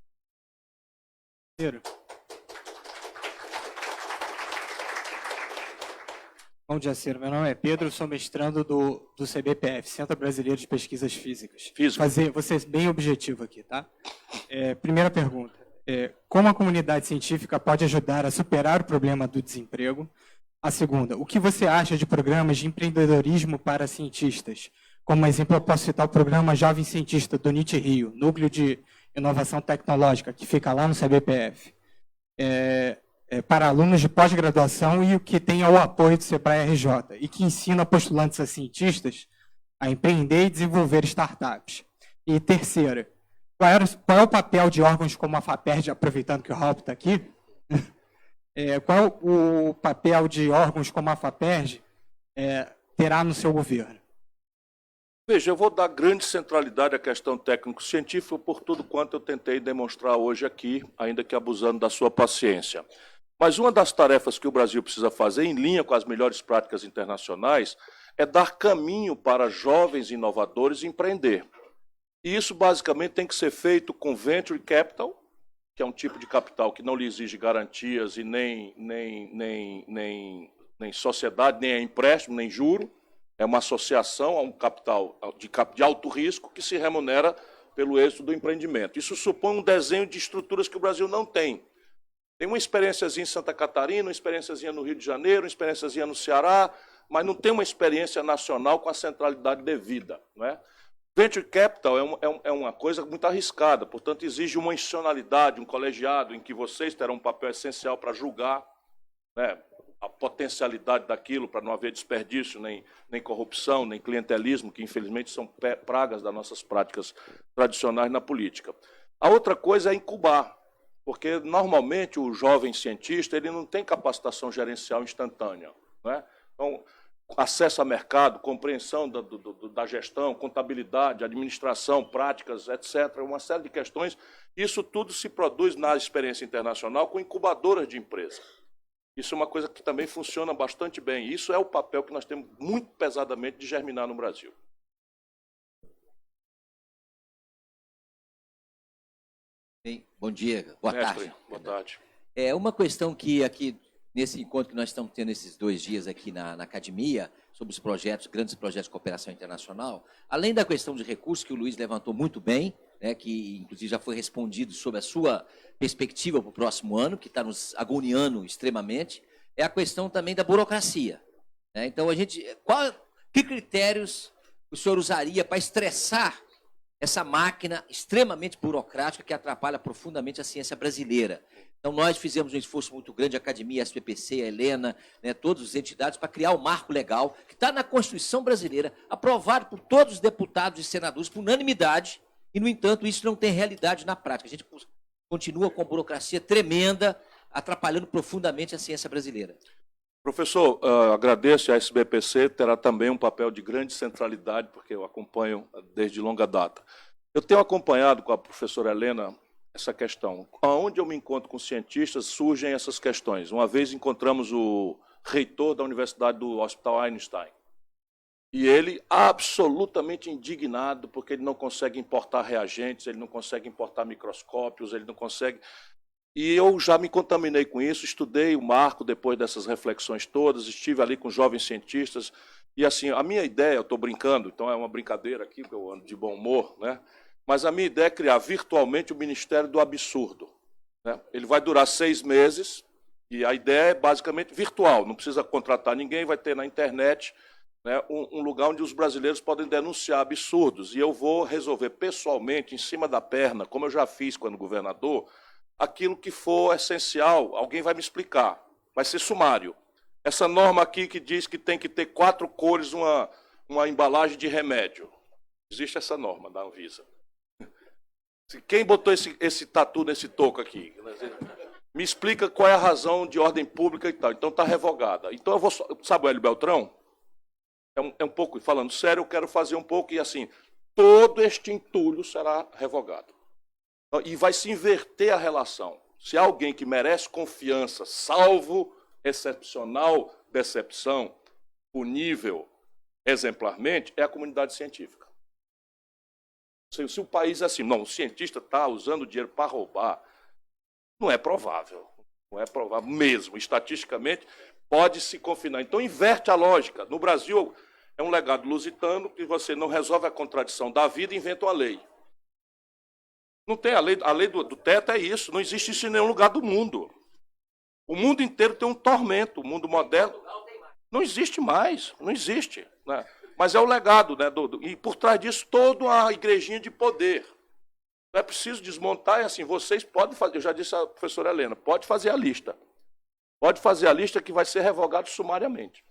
Bom dia, Ciro. Meu nome é Pedro, sou mestrando do CBPF, Centro Brasileiro de Pesquisas Físicas. Vou ser bem objetivo aqui, tá? Primeira pergunta. Como a comunidade científica pode ajudar a superar o problema do desemprego? A segunda, o que você acha de programas de empreendedorismo para cientistas? Como exemplo, eu posso citar o programa Jovem Cientista do NIT Rio, Núcleo de Inovação Tecnológica, que fica lá no CBPF. Para alunos de pós-graduação e o que tem o apoio do Sebrae-RJ, e que ensina postulantes a cientistas a empreender e desenvolver startups. E terceira, qual é o papel de órgãos como a FAPERJ, aproveitando que o Raul está aqui, qual é o papel de órgãos como a FAPERJ terá no seu governo? Veja, eu vou dar grande centralidade à questão técnico-científica por tudo quanto eu tentei demonstrar hoje aqui, ainda que abusando da sua paciência. Mas uma das tarefas que o Brasil precisa fazer, em linha com as melhores práticas internacionais, é dar caminho para jovens inovadores empreender. E isso, basicamente, tem que ser feito com venture capital, que é um tipo de capital que não lhe exige garantias e nem sociedade, nem empréstimo, nem juro. É uma associação a um capital de alto risco que se remunera pelo êxito do empreendimento. Isso supõe um desenho de estruturas que o Brasil não tem. Tem uma experiênciazinha em Santa Catarina, uma experiênciazinha no Rio de Janeiro, uma experiênciazinha no Ceará, mas não tem uma experiência nacional com a centralidade devida. Não é? Venture Capital é uma coisa muito arriscada, portanto, exige uma institucionalidade, um colegiado, em que vocês terão um papel essencial para julgar, né, a potencialidade daquilo, para não haver desperdício, nem corrupção, nem clientelismo, que infelizmente são pragas das nossas práticas tradicionais na política. A outra coisa é incubar, porque normalmente o jovem cientista ele não tem capacitação gerencial instantânea. Né? Então, acesso a mercado, compreensão da gestão, contabilidade, administração, práticas, etc., uma série de questões, isso tudo se produz na experiência internacional com incubadoras de empresa. Isso é uma coisa que também funciona bastante bem. Isso é o papel que nós temos muito pesadamente de germinar no Brasil. Bem, bom dia, boa Mestre, tarde. Boa tarde. Uma questão que aqui, nesse encontro que nós estamos tendo esses 2 dias aqui na academia, sobre os projetos, grandes projetos de cooperação internacional, além da questão de recursos, que o Luiz levantou muito bem, né, que inclusive já foi respondido sobre a sua perspectiva para o próximo ano, que está nos agoniando extremamente, é a questão também da burocracia. Né? Então, que critérios o senhor usaria para estressar essa máquina extremamente burocrática que atrapalha profundamente a ciência brasileira? Então, nós fizemos um esforço muito grande, a Academia, a SPPC, a Helena, né, todas as entidades, para criar o marco legal, que está na Constituição brasileira, aprovado por todos os deputados e senadores, por unanimidade, e, no entanto, isso não tem realidade na prática. A gente continua com a burocracia tremenda, atrapalhando profundamente a ciência brasileira. Professor, agradeço, a SBPC terá também um papel de grande centralidade, porque eu acompanho desde longa data. Eu tenho acompanhado com a professora Helena essa questão. Onde eu me encontro com cientistas, surgem essas questões. Uma vez encontramos o reitor da Universidade do Hospital Einstein, e ele absolutamente indignado, porque ele não consegue importar reagentes, ele não consegue importar microscópios, ele não consegue... E eu já me contaminei com isso, estudei o marco depois dessas reflexões todas, estive ali com jovens cientistas, E assim, a minha ideia, eu estou brincando, então é uma brincadeira aqui, porque eu ando de bom humor, né? Mas a minha ideia é criar virtualmente o Ministério do Absurdo, né? Ele vai durar 6 meses, e a ideia é basicamente virtual, não precisa contratar ninguém, vai ter na internet, né, um lugar onde os brasileiros podem denunciar absurdos. E eu vou resolver pessoalmente, em cima da perna, como eu já fiz quando governador, aquilo que for essencial, alguém vai me explicar. Vai ser sumário. Essa norma aqui que diz que tem que ter 4 cores uma embalagem de remédio. Existe essa norma da Anvisa. Quem botou esse tatu nesse toco aqui? Me explica qual é a razão de ordem pública e tal. Então está revogada. Então eu vou... Sabe o Hélio Beltrão? É um pouco, falando sério, eu quero fazer um pouco, e assim, todo este entulho será revogado. E vai se inverter a relação. Se há alguém que merece confiança, salvo excepcional decepção, punível exemplarmente, é a comunidade científica. Se o país é assim, não, o cientista está usando dinheiro para roubar, não é provável. Não é provável mesmo. Estatisticamente, pode se confinar. Então, inverte a lógica. No Brasil, é um legado lusitano que você não resolve a contradição da vida e inventa uma lei. Não tem a lei do teto é isso. Não existe isso em nenhum lugar do mundo. O mundo inteiro tem um tormento. O mundo moderno não existe mais. Não existe. Né? Mas é o legado. Né, e por trás disso, toda a igrejinha de poder. É preciso desmontar e assim, vocês podem fazer, eu já disse à professora Helena, pode fazer a lista. Pode fazer a lista que vai ser revogado sumariamente.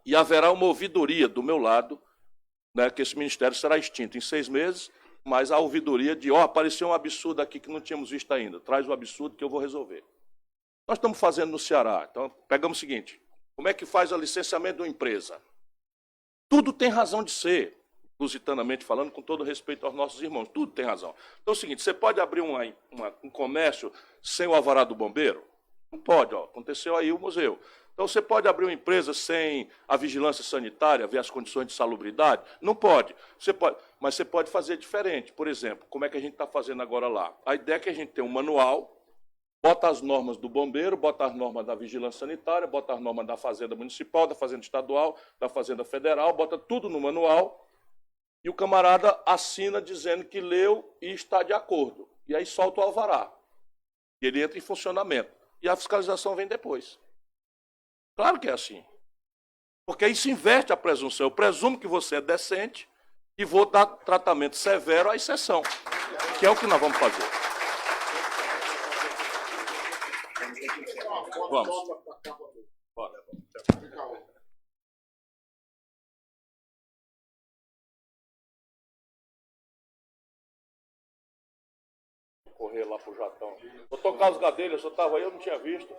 E haverá uma ouvidoria do meu lado, né, que esse ministério será extinto em 6 meses, mas a ouvidoria de, apareceu um absurdo aqui que não tínhamos visto ainda, traz o absurdo que eu vou resolver. Nós estamos fazendo no Ceará, então pegamos o seguinte, como é que faz o licenciamento de uma empresa? Tudo tem razão de ser. Lusitanamente falando, com todo respeito aos nossos irmãos, tudo tem razão. Então é o seguinte, você pode abrir um comércio sem o alvará do bombeiro? Não pode, aconteceu aí o museu. Então você pode abrir uma empresa sem a vigilância sanitária, ver as condições de salubridade? Não pode. Mas você pode fazer diferente. Por exemplo, como é que a gente está fazendo agora lá? A ideia é que a gente tem um manual, bota as normas do bombeiro, bota as normas da vigilância sanitária, bota as normas da fazenda municipal, da fazenda estadual, da fazenda federal, bota tudo no manual, e o camarada assina dizendo que leu e está de acordo. E aí solta o alvará. E ele entra em funcionamento. E a fiscalização vem depois. Claro que é assim. Porque aí se inverte a presunção. Eu presumo que você é decente e vou dar tratamento severo à exceção. Que é o que nós vamos fazer. Vamos. Bora. Correr lá pro Jatão. Doutor Carlos Gadelha, o senhor estava aí, eu não tinha visto.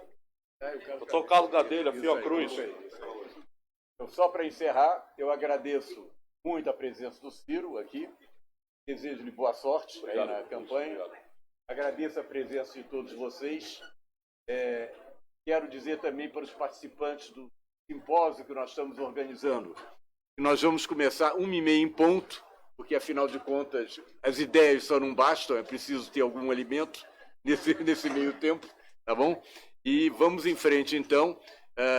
Doutor Carlos Gadelha, Fiocruz. Então, só para encerrar, eu agradeço muito a presença do Ciro aqui. Desejo-lhe boa sorte aí na campanha. Agradeço a presença de todos vocês. Quero dizer também para os participantes do simpósio que nós estamos organizando, que nós vamos começar 1h30 em ponto, porque, afinal de contas, as ideias só não bastam, é preciso ter algum alimento nesse meio tempo, tá bom? E vamos em frente, então.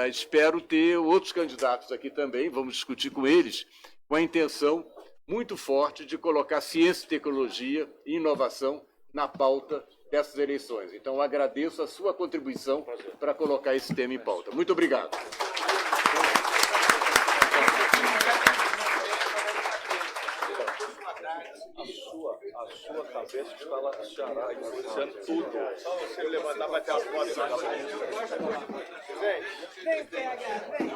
Espero ter outros candidatos aqui também, vamos discutir com eles, com a intenção muito forte de colocar ciência, tecnologia e inovação na pauta dessas eleições. Então, agradeço a sua contribuição para colocar esse tema em pauta. Muito obrigado. A sua cabeça está lá no Ceará, influenciando tudo. Só você levantar, vai ter a foto. Vem, PH, vem.